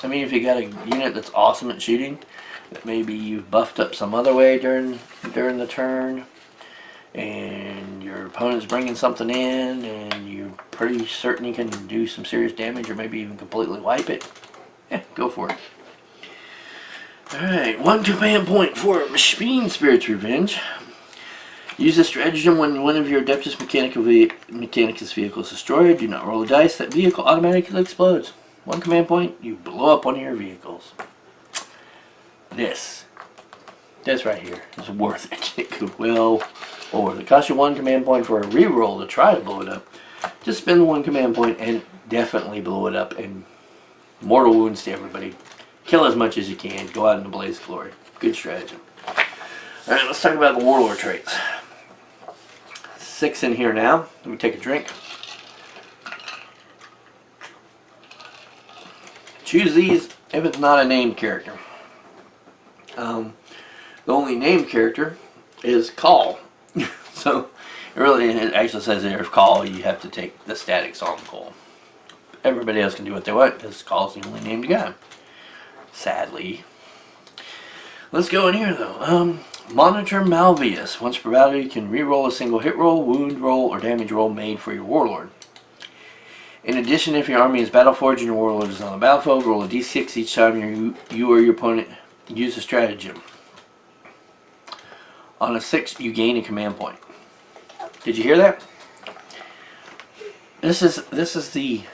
I mean, if you got a unit that's awesome at shooting, that maybe you've buffed up some other way during the turn, and your opponent's bringing something in, and you're pretty certain you can do some serious damage, or maybe even completely wipe it, yeah, go for it. Alright, 1 command point for Machine Spirit's Revenge. Use this stratagem when one of your Adeptus Mechanicus vehicles is destroyed. Do not roll a dice. That vehicle automatically explodes. 1 command point, you blow up one of your vehicles. This right here is worth it. It could well over. It costs you 1 command point for a reroll to try to blow it up. Just spend 1 command point and definitely blow it up. And mortal wounds to everybody. Kill as much as you can. Go out in a blaze of glory. Good stratagem. Alright, let's talk about the Warlord Traits. 6 in here now. Let me take a drink. Choose these if it's not a named character. The only named character is Call. So it actually says there, if Call, you have to take the statics on Call. Everybody else can do what they want because Call's the only named guy. Sadly. Let's go in here though. Monitor Malvius. Once per battle, you can reroll a single hit roll, wound roll, or damage roll made for your Warlord. In addition, if your army is Battleforged and your Warlord is on the battlefield, roll a d6 each time you or your opponent use a stratagem. On a 6, you gain a command point. Did you hear that? This is the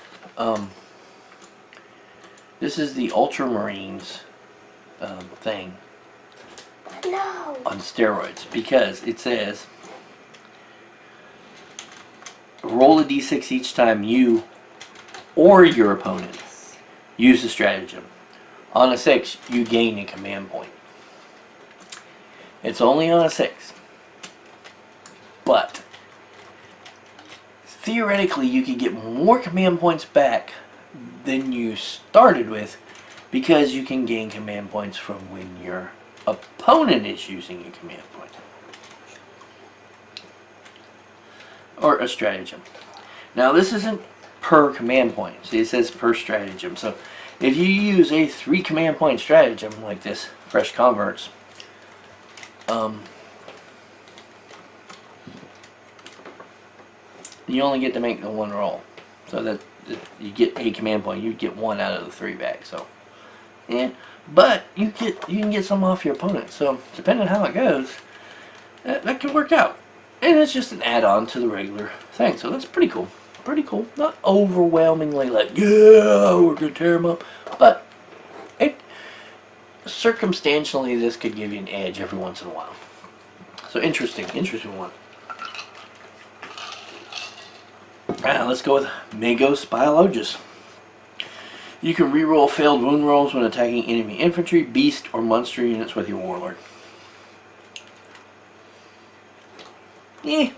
Ultramarines thing. No. On steroids, because it says roll a d6 each time you or your opponent use a stratagem. On a 6, you gain a command point. It's only on a 6, but theoretically you could get more command points back than you started with, because you can gain command points from when your opponent is using a command point or a stratagem. Now this isn't per command point. See, it says per stratagem. So if you use a 3 command point stratagem like this, fresh converts, you only get to make the 1 roll. So that you get a command point, you get 1 out of the 3 back. So yeah. But you can get some off your opponent. So depending on how it goes, that can work out. And it's just an add-on to the regular thing. So that's pretty cool. Pretty cool. Not overwhelmingly like, yeah, we're going to tear them up. But circumstantially, this could give you an edge every once in a while. So interesting one. Alright, let's go with Magos Biologus. You can reroll failed wound rolls when attacking enemy infantry, beast, or monster units with your Warlord. Yeah.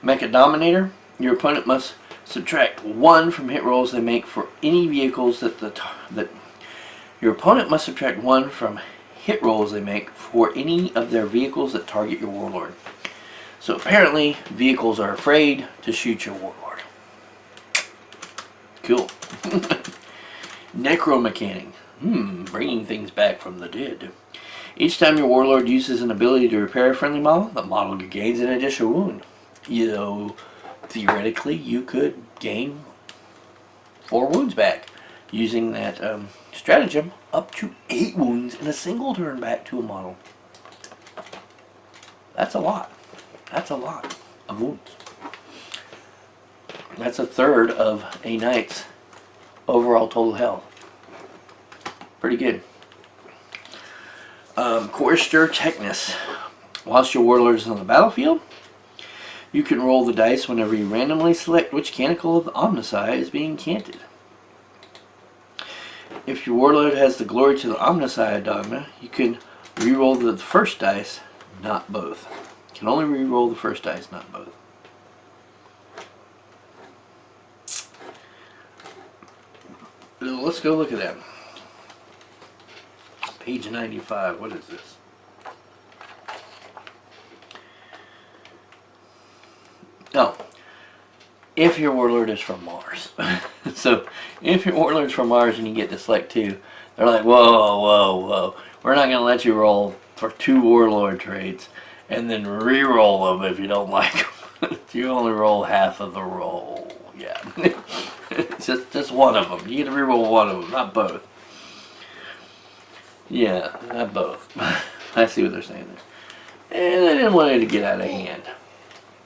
Mecha Dominator. Your opponent must subtract 1 from hit rolls they make for any vehicles your opponent must subtract 1 from hit rolls they make for any of their vehicles that target your Warlord. So apparently, vehicles are afraid to shoot your Warlord. Cool. Necromechanic. Bringing things back from the dead. Each time your Warlord uses an ability to repair a friendly model, the model gains an additional wound. You know, theoretically, you could gain 4 wounds back using that stratagem, up to 8 wounds in a single turn back to a model. That's a lot. That's a lot of wounds. That's a third of a knight's overall total health. Pretty good. Chorister Technus. Whilst your Warlord is on the battlefield, you can roll the dice whenever you randomly select which canticle of the Omnici is being canted. If your Warlord has the glory to the Omnici dogma, you can re-roll the first dice, not both. You can only re-roll the first dice, not both. Let's go look at that. Page 95. What is this? Oh, if your Warlord is from Mars. So, if your Warlord's from Mars and you get to select 2, they're like, whoa. We're not going to let you roll for 2 Warlord traits and then re-roll them if you don't like them. You only roll half of the roll. Yeah. just one of them. You get to re-roll one of them, not both. Yeah, not both. I see what they're saying And I didn't want it to get out of hand.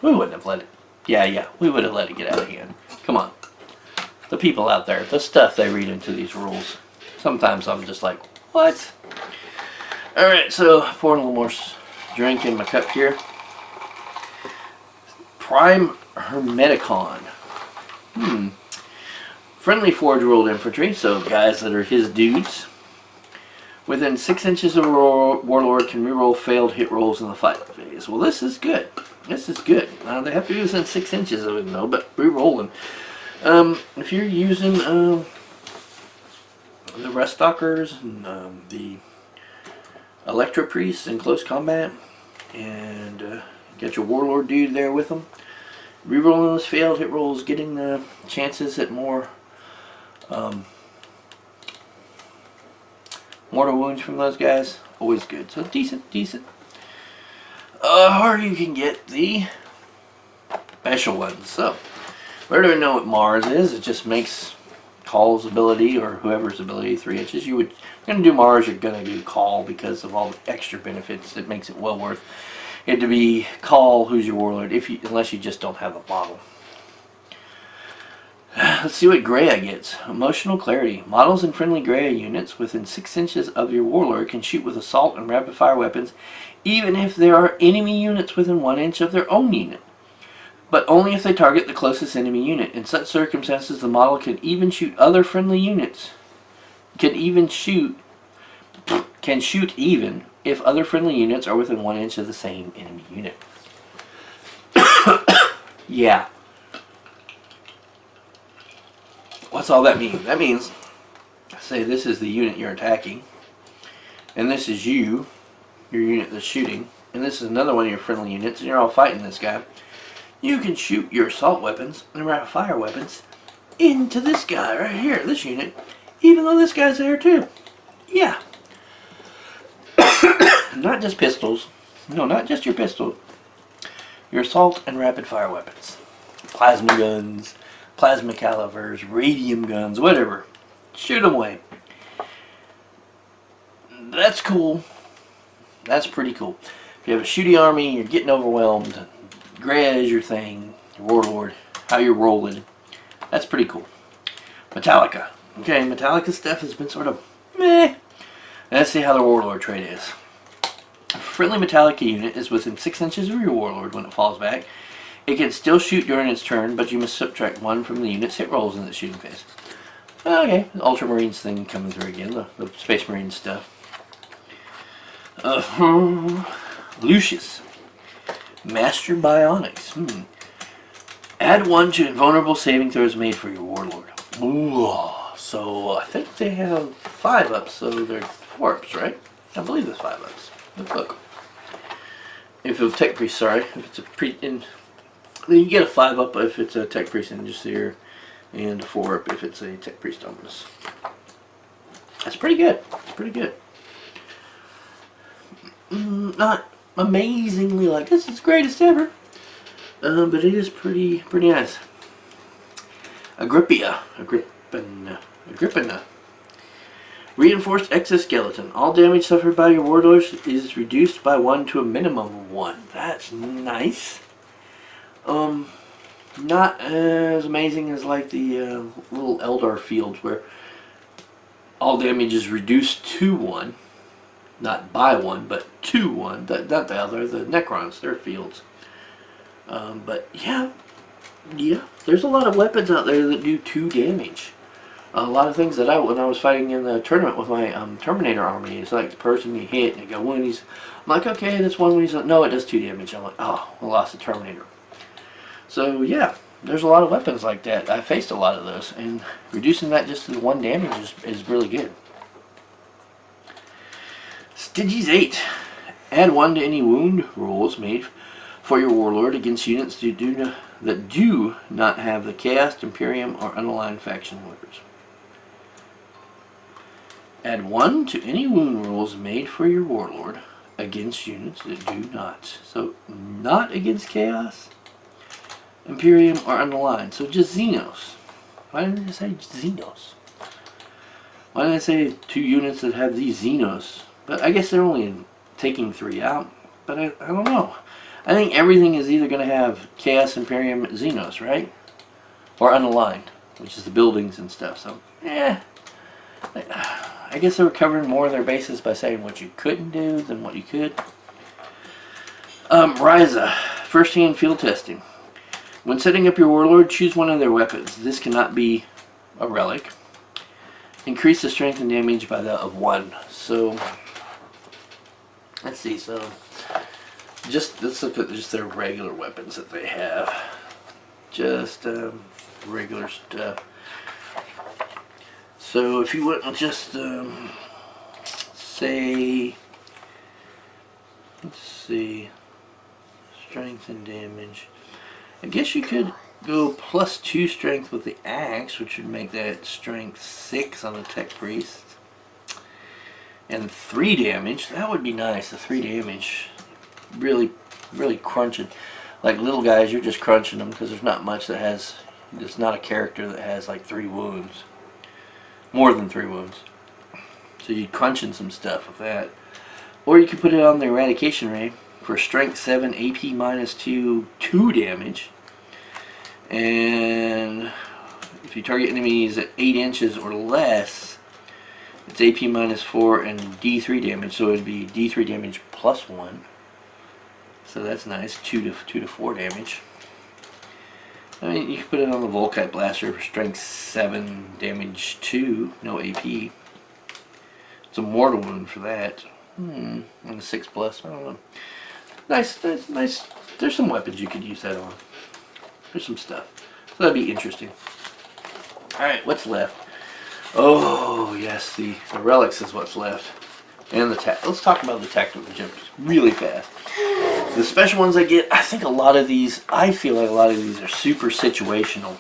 We wouldn't have let it. Yeah, we would have let it get out of hand. Come on. The people out there, the stuff they read into these rules. Sometimes I'm just like, what? Alright, so pouring a little more drink in my cup here. Prime Hermeticon. Friendly Forge World Infantry, so guys that are his dudes. Within 6 inches of a Warlord can reroll failed hit rolls in the fight phase. Well, this is good. This is good. They have to be within 6 inches of it, though, but rerolling. If you're using the Rest Stalkers and the Electro Priests in close combat, and get your Warlord dude there with them, rerolling those failed hit rolls, getting the chances at more mortal wounds from those guys, always good. So decent. Or you can get the special ones. So, where do we know what Mars is? It just makes Call's ability, or whoever's ability, 3 inches. You're going to do Mars, you're going to do Call because of all the extra benefits. It makes it well worth it to be Call, who's your Warlord, unless you just don't have the model. Let's see what Greya gets. Emotional Clarity. Models and friendly Greya units within 6 inches of your Warlord can shoot with assault and rapid fire weapons, even if there are enemy units within 1 inch of their own unit. But only if they target the closest enemy unit. In such circumstances, the model can even shoot other friendly units. Can shoot even if other friendly units are within 1 inch of the same enemy unit. Yeah. What's all that mean? That means, say this is the unit you're attacking, and this is your unit that's shooting, and this is another one of your friendly units, and you're all fighting this guy. You can shoot your assault weapons and rapid fire weapons into this guy right here, this unit, even though this guy's there too. Yeah. Not just pistols. No, not just your pistol. Your assault and rapid fire weapons. Plasma guns, plasma calibers, radium guns, whatever. Shoot them away. That's cool. That's pretty cool. If you have a shooty army, you're getting overwhelmed, Greya is your thing, your Warlord, how you're rolling. That's pretty cool. Metallica. Okay, Metallica stuff has been sort of meh. Let's see how the Warlord trait is. A friendly Metallica unit is within 6 inches of your Warlord when it falls back. It can still shoot during its turn, but you must subtract 1 from the unit's hit rolls in the shooting phase. Okay, the Ultramarines thing coming through again, the Space Marine stuff. Lucius. Master Bionics. Add 1 to invulnerable saving throws made for your Warlord. Ooh, so I think they have 5 ups, so they're 4 ups, right? I believe there's 5 ups. Let's look. If it's a Tech Priest, sorry. If it's a then you get a 5 up if it's a Tech Priest Initiator, and a 4 up if it's a Tech Priest Dominus. That's pretty good. It's pretty good. Not amazingly like this is greatest ever, but it is pretty nice. Agrippina. Reinforced exoskeleton. All damage suffered by your warlords is reduced by 1 to a minimum of 1. That's nice. Not as amazing as like the little Eldar fields where all damage is reduced to 1. Not by 1, but to 1. Not the other, the Necrons, their fields. But yeah, there's a lot of weapons out there that do 2 damage. A lot of things that when I was fighting in the tournament with my Terminator army, it's like the person you hit and you go, I'm like, okay, that's one he's like, no, it does 2 damage. I'm like, oh, I lost the Terminator. So yeah, there's a lot of weapons like that. I faced a lot of those, and reducing that just to 1 damage is really good. Styges 8. Add 1 to any wound rolls made for your Warlord against units that do not have the Chaos, Imperium, or Unaligned faction orders. Add 1 to any wound rolls made for your Warlord against units that do not. So, not against Chaos, Imperium, or Unaligned. So just Xenos. Why didn't I say Xenos? Why didn't I say 2 units that have these Xenos? But I guess they're only taking 3 out. but I don't know. I think everything is either going to have Chaos Imperium Xenos, right? Or Unaligned, which is the buildings and stuff. So, yeah. I guess they were covering more of their bases by saying what you couldn't do than what you could. Ryza. First-hand field testing. When setting up your Warlord, choose one of their weapons. This cannot be a relic. Increase the strength and damage by that of 1. So, let's see. So, let's look at just their regular weapons that they have. Just regular stuff. So, if you want to just say, let's see, strength and damage. I guess you could go +2 strength with the axe, which would make that strength 6 on the tech priest. And 3 damage. That would be nice. The 3 damage. Really, really crunching. Like little guys, you're just crunching them because there's not much that has. There's not a character that has like 3 wounds. More than 3 wounds. So you're crunching some stuff with that. Or you could put it on the eradication ray. For strength 7, AP -2, 2 damage. And if you target enemies at 8 inches or less, it's AP -4 and D3 damage. So it would be D3 damage +1. So that's nice. 2 to 4 damage. I mean, you can put it on the Volkite Blaster for strength 7, damage 2, no AP. It's a mortal wound for that. And a 6+. I don't know. Nice. There's some weapons you could use that on. There's some stuff. So that'd be interesting. Alright, what's left? Oh, yes, the relics is what's left. And let's talk about the tactical gems really fast. The special ones I get, I feel like a lot of these are super situational.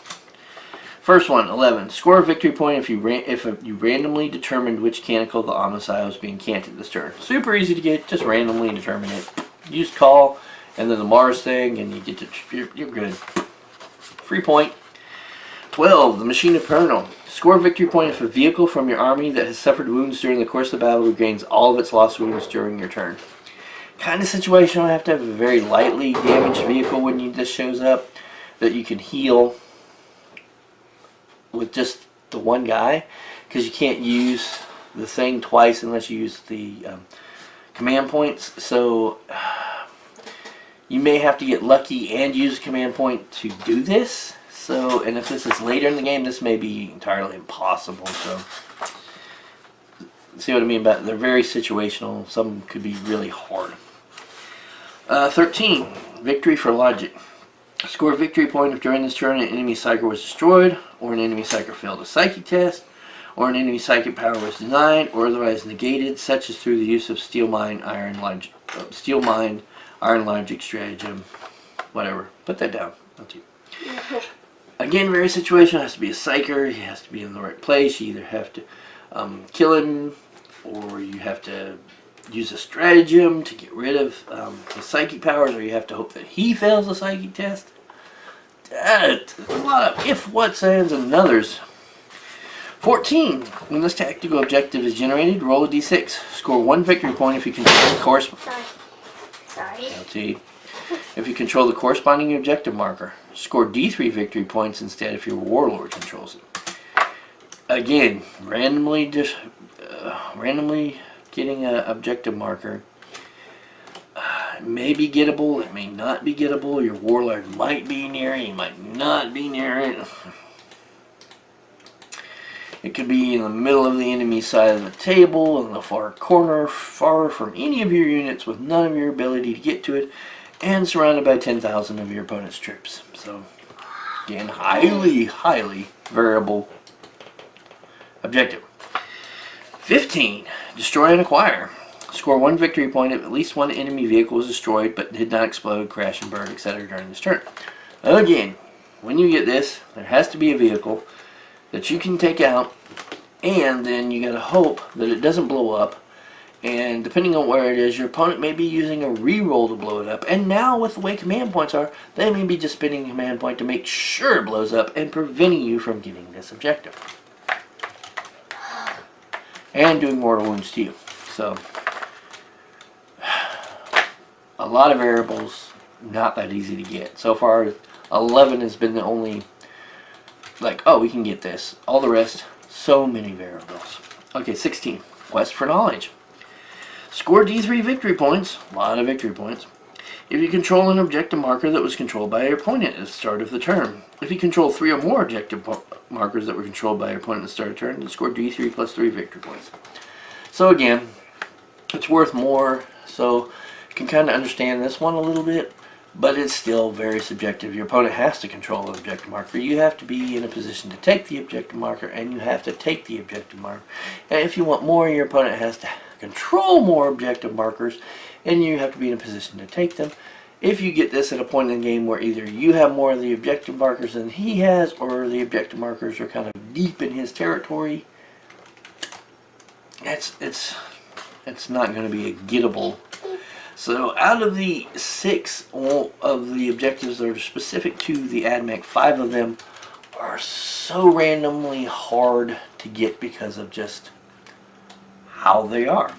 First one, 11. Score a victory point if you randomly determined which canonical the Omicile is being canted this turn. Super easy to get, just randomly determine it. Use call, and then the Mars thing, and you get to, you're good. Free point. 12. The Machine Infernal. Score a victory point if a vehicle from your army that has suffered wounds during the course of the battle regains all of its lost wounds during your turn. Kind of situation, I have to have a very lightly damaged vehicle when this shows up that you can heal with just the one guy, because you can't use the thing twice unless you use the command points. So you may have to get lucky and use a command point to do this. So, and if this is later in the game, this may be entirely impossible. So, see what I mean? But they're very situational. Some could be really hard. 13. Victory for logic. Score a victory point if during this turn an enemy psyker was destroyed, or an enemy psyker failed a psychic test, or an enemy psychic power was denied, or otherwise negated, such as through the use of Steel Mind, Iron Logic, Stratagem, whatever. Put that down. Up to you. Again, very situational. It has to be a psyker. He has to be in the right place. You either have to kill him, or you have to use a stratagem to get rid of the psychic powers, or you have to hope that he fails the psychic test. A lot of if, whats, ands, and others. 14. When this tactical objective is generated, roll a d6. Score 1 victory point if you control the corresponding. Sorry. If you control the corresponding objective marker, score d3 victory points instead if your Warlord controls it. Again, randomly getting an objective marker. It may be gettable, it may not be gettable. Your Warlord might be near it, he might not be near it. It could be in the middle of the enemy side of the table, in the far corner, far from any of your units with none of your ability to get to it, and surrounded by 10,000 of your opponent's troops. So, again, highly variable objective. 15. Destroy and acquire. Score 1 victory point if at least one enemy vehicle was destroyed but did not explode, crash, and burn, etc. during this turn. Again, when you get this, there has to be a vehicle that you can take out, and then you gotta hope that it doesn't blow up. And depending on where it is, your opponent may be using a reroll to blow it up. And now, with the way command points are, they may be just spending a command point to make sure it blows up and preventing you from getting this objective. And doing mortal wounds to you. So, a lot of variables, not that easy to get. So far, 11 has been the only, like, oh, we can get this. All the rest, so many variables. Okay, 16. Quest for Knowledge. Score D3 victory points. A lot of victory points. If you control an objective marker that was controlled by your opponent at the start of the turn. If you control 3 or more objective markers that were controlled by your opponent at the start of the turn, you score D3 plus 3 victory points. So again, it's worth more, so you can kind of understand this one a little bit, but it's still very subjective. Your opponent has to control an objective marker. You have to be in a position to take the objective marker, and you have to take the objective marker. And if you want more, your opponent has to control more objective markers, and you have to be in a position to take them. If you get this at a point in the game where either you have more of the objective markers than he has, or the objective markers are kind of deep in his territory, it's not going to be a gettable. So out of the 6 of the objectives that are specific to the AdMech, 5 of them are so randomly hard to get because of just how they are.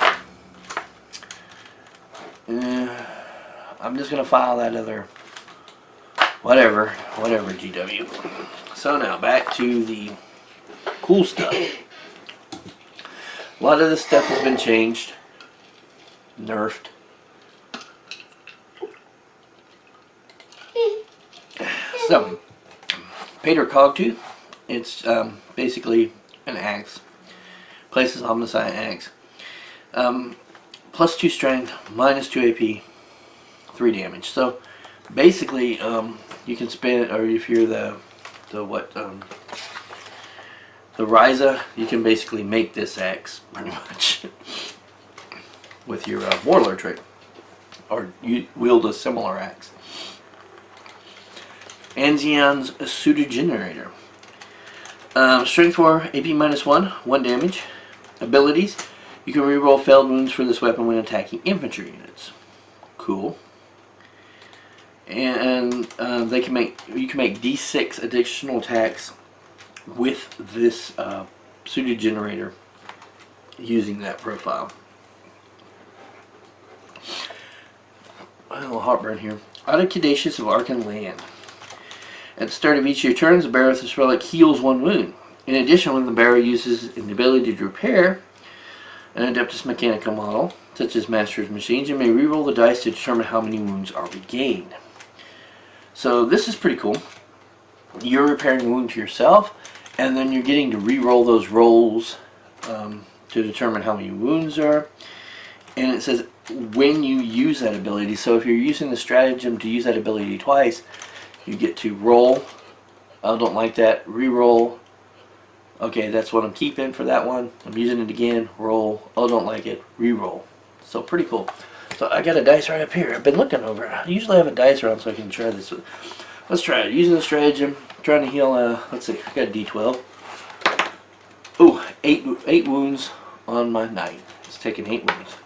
I'm just going to file that other whatever GW. So now back to the cool stuff. A lot of this stuff has been changed, nerfed. So, Pater Cogtooth, it's basically an axe. Places on the side axe. Plus 2 strength, minus 2 AP, 3 damage. So basically, you can spin it, or if you're the Ryza, you can basically make this axe pretty much with your Warlord trait, or you wield a similar axe. Anzion's Pseudo-Generator. Strength 4, AP minus 1, 1 damage. Abilities. You can reroll failed wounds for this weapon when attacking infantry units. Cool. And you can make D6 additional attacks with this Pseudo-Generator using that profile. A little heartburn here. Autocaduceus of Arcan Land. At the start of each of your turns, the bearer of this relic heals 1 wound. In addition, when the bearer uses an ability to repair an Adeptus Mechanica model, such as Master's Machines, you may reroll the dice to determine how many wounds are regained. So this is pretty cool. You're repairing a wound to yourself, and then you're getting to reroll those rolls to determine how many wounds are. And it says when you use that ability. So if you're using the stratagem to use that ability twice, you get to roll. I don't like that. Reroll. Okay, that's what I'm keeping for that one. I'm using it again. Roll. Oh, don't like it. Reroll. So pretty cool. So I got a dice right up here. I've been looking over it. I usually have a dice around so I can try this. Let's try it. Using the stratagem, trying to heal. Let's see. I got a D12. Ooh, 8 wounds on my knight. It's taking 8 wounds.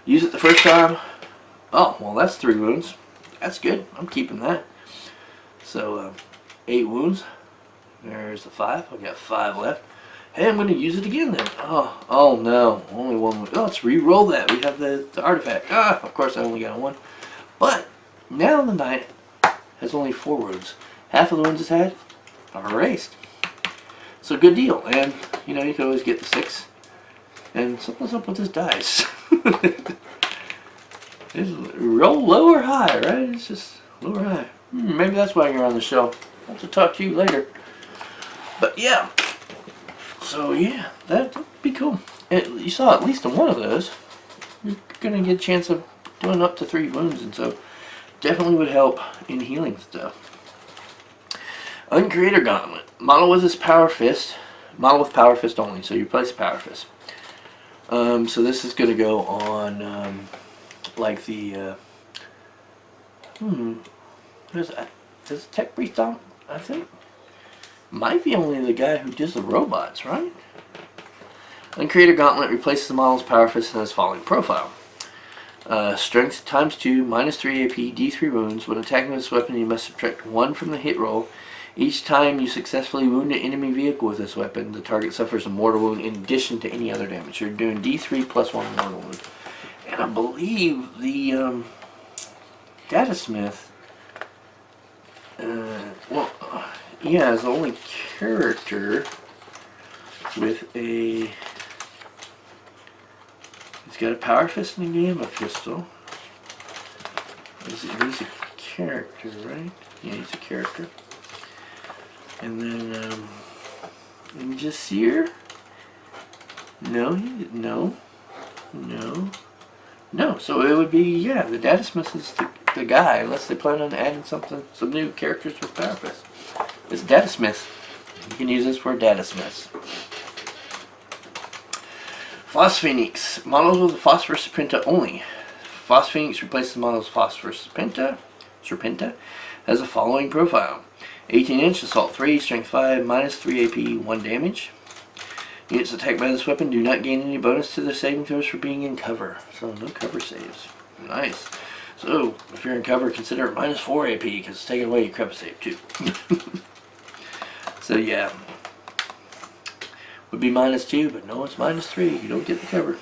Use it the first time. Oh, well, that's 3 wounds. That's good. I'm keeping that. So 8 wounds. There's the 5. I've got 5 left. Hey, I'm going to use it again then. Oh no, only 1 wound. Oh, let's re-roll that. We have the artifact. Of course I only got 1. But now the knight has only 4 wounds. Half of the wounds it's had are erased. So good deal. And you know, you can always get the 6. And something's up with this dice. It's roll low or high, right? It's just low or high. Maybe that's why you're on the show. I'll have to talk to you later. But yeah. So yeah, that'd be cool. You saw at least one of those. You're gonna get a chance of doing up to 3 wounds, and so definitely would help in healing stuff. Uncreator Gauntlet. Model with this Power Fist. Model with Power Fist only, so you place Power Fist. So this is gonna go on like the there's a Tech Priest on, I think. Might be only the guy who does the robots, right? Uncreator Gauntlet replaces the model's Power Fist and has following profile. Strength times 2, minus 3 AP, D3 wounds. When attacking with this weapon, you must subtract 1 from the hit roll. Each time you successfully wound an enemy vehicle with this weapon, the target suffers a mortal wound in addition to any other damage. You're doing D3 plus 1 mortal wound. And I believe the Datasmith, well, yeah, is the only character with a... He's got a power fist and a gamma pistol. He's a character, right? Yeah, he's a character. And then, Injasir? No, no. So it would be, yeah, the Datasmith is the guy, unless they plan on adding some new characters with power fist. It's Datasmith. You can use this for Datasmiths. Phosphenix. Models with the Phosphorus Serpenta only. Phosphenix replaces models Phosphorus Serpenta. Has the following profile. 18-inch, assault 3, strength 5, minus 3 AP, 1 damage. Units attacked by this weapon do not gain any bonus to their saving throws for being in cover. So no cover saves. Nice. So if you're in cover, consider it minus 4 AP because it's taking away your cover save too. So yeah. Would be minus 2, but no, it's minus 3. You don't get the cover.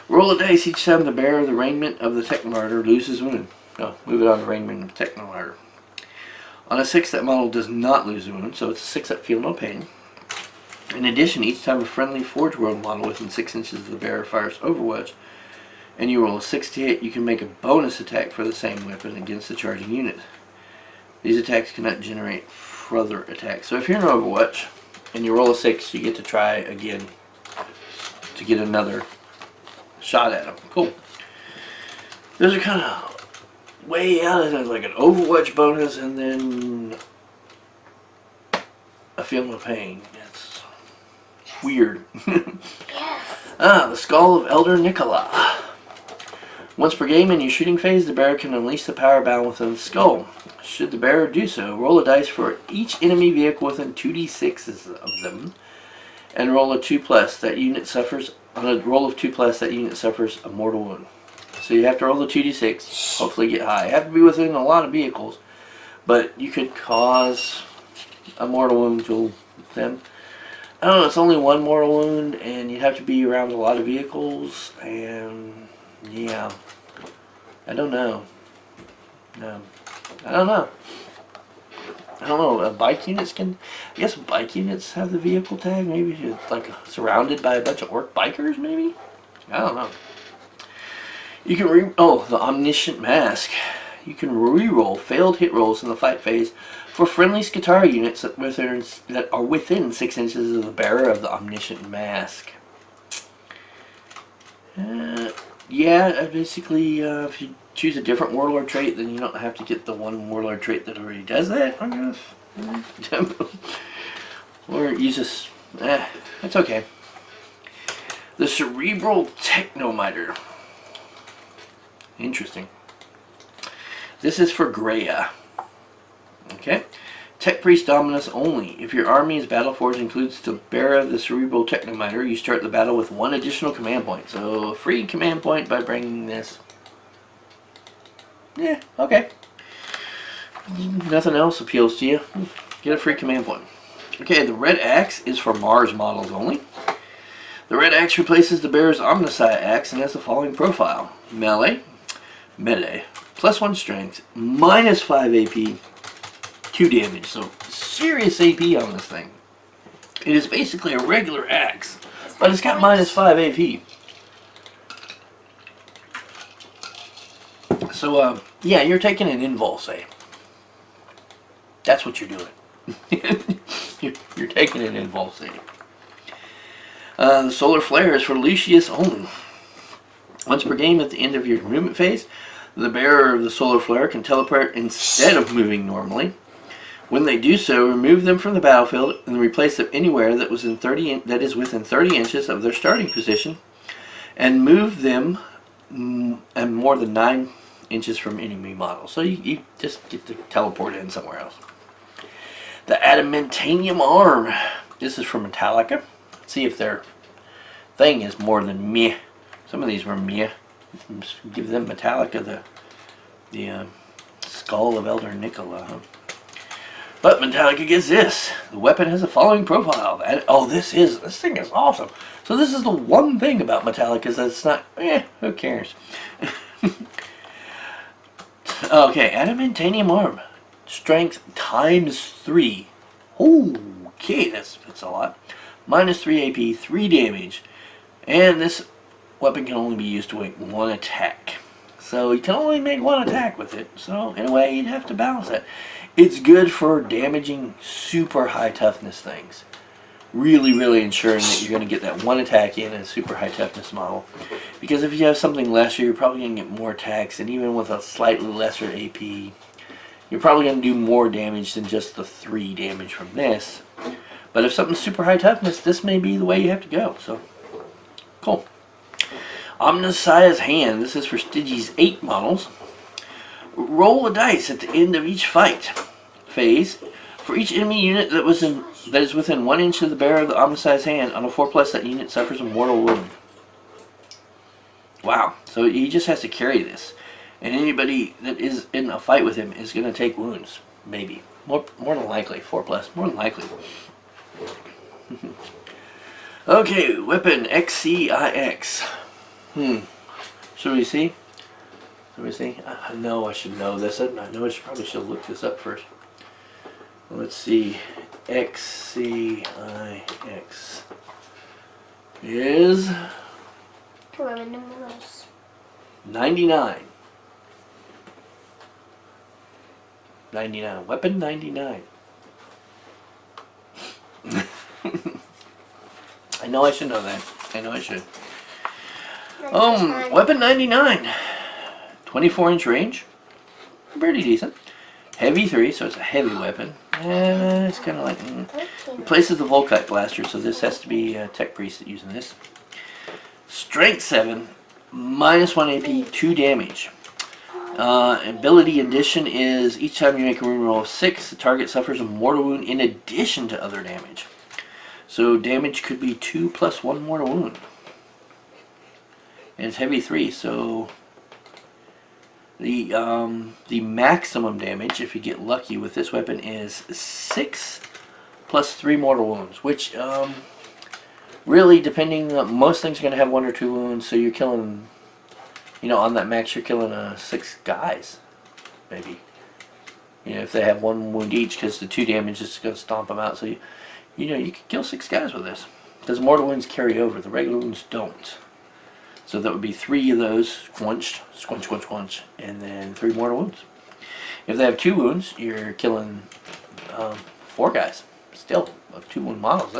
Roll a dice each time the bearer of the raiment of the Techno loses wound. No, move it on the raiment of the Techno. On a 6, that model does not lose a wound, so it's a 6 that feel no pain. In addition, each time a friendly Forge World model within 6 inches of the bearer fires Overwatch, and you roll a 6 to hit, you can make a bonus attack for the same weapon against the charging unit. These attacks cannot generate further attacks. So if you're in Overwatch, and you roll a 6, you get to try again to get another shot at them. Cool. Those are kind of way out of it, like an Overwatch bonus and then a feel no pain. It's weird. Yes. The Skull of Elder Nicola. Once per game in your shooting phase, the bearer can unleash the power bound within the skull. Should the bearer do so, roll a dice for each enemy vehicle within 2d6s of them, and roll a 2+. That unit suffers, on a roll of 2+, that unit suffers a mortal wound. So you have to roll the 2d6, hopefully get high. You have to be within a lot of vehicles, but you could cause a mortal wound to them. I don't know, it's only 1 mortal wound, and you have to be around a lot of vehicles, and yeah, I don't know. I don't know. Bike units can... I guess bike units have the vehicle tag. Maybe it's like surrounded by a bunch of orc bikers, maybe? I don't know. You can the Omniscient Mask. You can re-roll failed hit rolls in the fight phase for friendly Skatara units that are within 6 inches of the bearer of the Omniscient Mask. Yeah, basically, if you choose a different Warlord trait, then you don't have to get the one Warlord trait that already does that, I guess. Or use this. That's okay. The Cerebral Technomiter. Interesting. This is for Greya. Okay. Tech Priest Dominus only. If your army's Battleforge includes the bearer of the Cerebral Technomiter, you start the battle with 1 additional command point. So, a free command point by bringing this. Yeah, okay. Nothing else appeals to you. Get a free command point. Okay, the Red Axe is for Mars models only. The Red Axe replaces the bearer's Omnicide Axe and has the following profile. Melee, +1 strength, -5 AP, 2 damage. So, serious AP on this thing. It is basically a regular axe, but it's got -5 AP. So, yeah, you're taking an invulse. That's what you're doing. You're taking an invulse. The Solar Flare is for Lucius only. Once per game at the end of your movement phase, the bearer of the Solar Flare can teleport instead of moving normally. When they do so, remove them from the battlefield and replace them anywhere that is within 30 inches of their starting position, and move them and more than 9 inches from enemy models. So you just get to teleport in somewhere else. The Adamantane Iam Arm. This is from Metallica. Let's see if their thing is more than meh. Some of these were meh. Give them Metallica the Skull of Elder Nicola. Huh? But Metallica gets this. The weapon has the following profile. This thing is awesome. So this is the one thing about Metallica is that it's not, who cares? Okay, Adamantane Iam Arm. Strength ×3. Okay, that's a lot. -3 AP, 3 damage. And this weapon can only be used to make 1 attack. So you can only make 1 attack with it. So in a way, you'd have to balance that. It's good for damaging super high toughness things. Really ensuring that you're going to get that 1 attack in a super high toughness model. Because if you have something lesser, you're probably going to get more attacks. And even with a slightly lesser AP, you're probably going to do more damage than just the 3 damage from this. But if something's super high toughness, this may be the way you have to go. So, cool. Omnissiah's Hand. This is for Styges 8 models. Roll a dice at the end of each fight phase. For each enemy unit that is within 1 inch of the bearer of the Omnissiah's Hand, on a 4+, that unit suffers a mortal wound. Wow. So he just has to carry this. And anybody that is in a fight with him is going to take wounds. Maybe. More than likely. 4+. More than likely. Okay. Weapon XCIX. Should we see? I know I should know this. I know I probably should look this up first. Let's see. XCIX is 99. 99. Weapon 99. I know I should know that. I know I should. Weapon 99. 24-inch range. Pretty decent. Heavy 3, so it's a heavy weapon. It's kind of like... Replaces the Volkite blaster, so this has to be a tech priest using this. Strength 7. -1 AP, 2 damage. Ability addition is each time you make a wound roll of 6, the target suffers a mortal wound in addition to other damage. So damage could be 2 + 1 mortal wound. And it's heavy 3, so the maximum damage, if you get lucky with this weapon, is 6 + 3 mortal wounds, which really, depending, most things are going to have 1 or 2 wounds, so you're killing, on that max, you're killing 6 guys, maybe. If they have 1 wound each, because the 2 damage is going to stomp them out, so you could kill 6 guys with this. Because mortal wounds carry over, the regular wounds don't. So that would be 3 of those, squunched, and then 3 mortal wounds. If they have 2 wounds, you're killing 4 guys. Still, 2 wound models.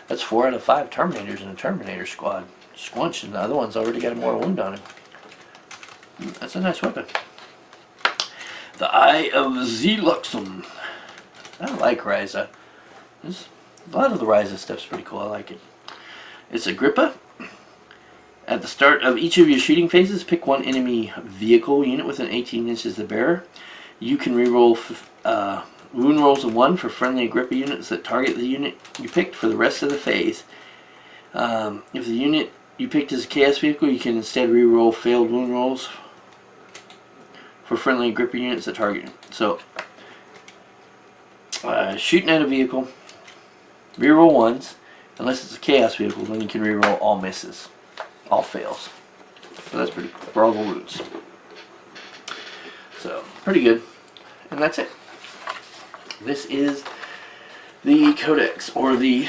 That's 4 out of 5 Terminators in a Terminator squad. Squunched, and the other one's already got a mortal wound on him. That's a nice weapon. The Eye of Zeluxum. I like Ryza. A lot of the Ryza stuff's pretty cool. I like it. It's Agrippa. At the start of each of your shooting phases, pick 1 enemy vehicle unit within 18 inches of the bearer. You can reroll wound rolls of 1 for friendly Agrippa units that target the unit you picked for the rest of the phase. If the unit you picked is a chaos vehicle, you can instead reroll failed wound rolls for friendly Agrippa units that target you. So, shooting at a vehicle, reroll 1s. Unless it's a chaos vehicle, then you can reroll all misses. All fails. So that's pretty cool for all the wounds. So, pretty good. And that's it. This is the Codex, or the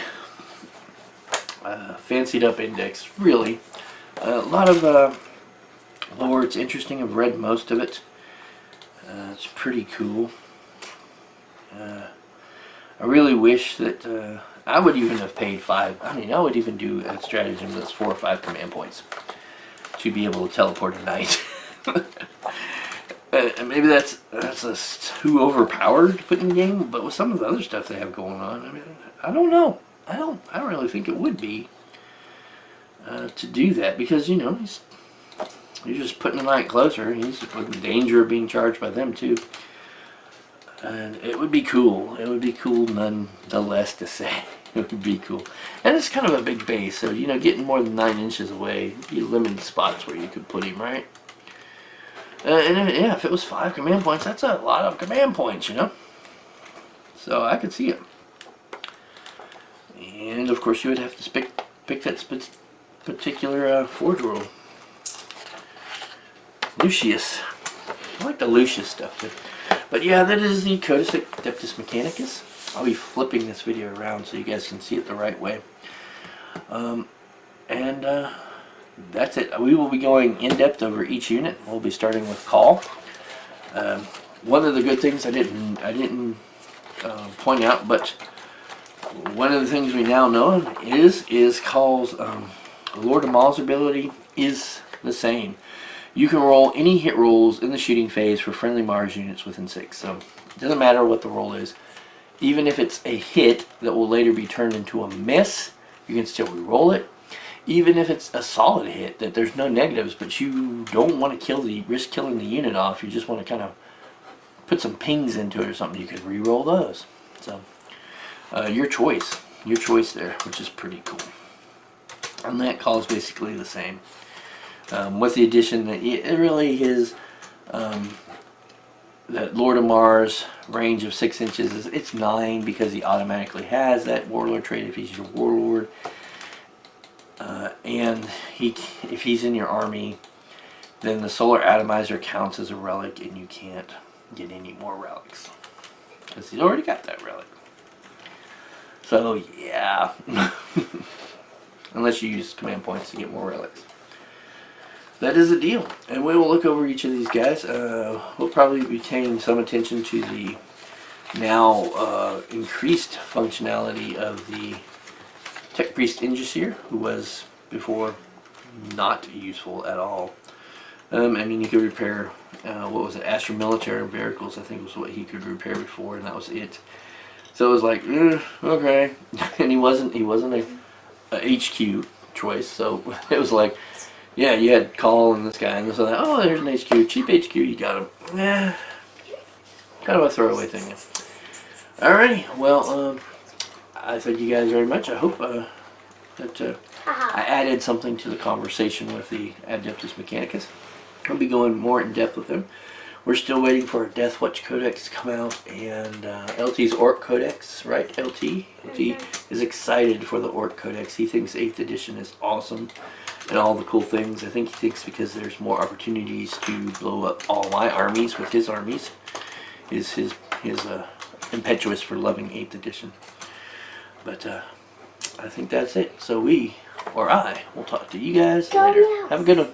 fancied up index, really. A lot of lore. It's interesting. I've read most of it. It's pretty cool. I really wish that I would even have paid 5. I mean, I would even do a stratagem that's 4 or 5 command points to be able to teleport at night. And maybe that's too overpowered to put in the game, but with some of the other stuff they have going on, I mean, I don't know. I don't really think it would be to do that, because he's just putting the knight closer. He's in danger of being charged by them too. And it would be cool. It would be cool nonetheless to say. It would be cool. And it's kind of a big base, so, getting more than 9 inches away, you limited spots where you could put him, right? And if it was 5 command points, that's a lot of command points, So I could see it. And, of course, you would have to pick that particular forge roll. Lucius. I like the Lucius stuff too. But yeah, that is the Codex Adeptus Mechanicus. I'll be flipping this video around so you guys can see it the right way. That's it. We will be going in depth over each unit. We'll be starting with Call. One of the good things I didn't point out, but one of the things we now know is Call's Lord of Maul's ability is the same. You can roll any hit rolls in the shooting phase for friendly Mars units within 6. So it doesn't matter what the roll is. Even if it's a hit that will later be turned into a miss, you can still re-roll it. Even if it's a solid hit that there's no negatives, but you don't want to risk killing the unit off, you just want to kind of put some pings into it or something, you can re-roll those. So your choice there, which is pretty cool. And that Call is basically the same, with the addition that it really is that Lord of Mars range of 6 inches it's 9 because he automatically has that Warlord trait if he's your Warlord. And if he's in your army, then the Solar Atomizer counts as a relic and you can't get any more relics because he's already got that relic. So yeah, unless you use command points to get more relics. That is the deal, and we will look over each of these guys. We'll probably be paying some attention to the now increased functionality of the Tech Priest Ingeseer, who was before not useful at all. I mean, he could repair, what was it, Astro Military Vehicles, I think was what he could repair before, and that was it. So it was like, okay, and he wasn't a HQ choice, so it was like, yeah, you had Call and this guy, and so like, oh, there's an HQ, cheap HQ, you got him. Yeah, kind of a throwaway thing. Alrighty, well, I thank you guys very much. I hope that I added something to the conversation with the Adeptus Mechanicus. I'll be going more in depth with him. We're still waiting for a Deathwatch Codex to come out, and LT's Orc Codex, right, LT? LT is excited for the Orc Codex. He thinks 8th edition is awesome and all the cool things. I think he thinks because there's more opportunities to blow up all my armies with his armies is his impetuous for loving 8th edition. But I think that's it. So I will talk to you guys later. Have a good one.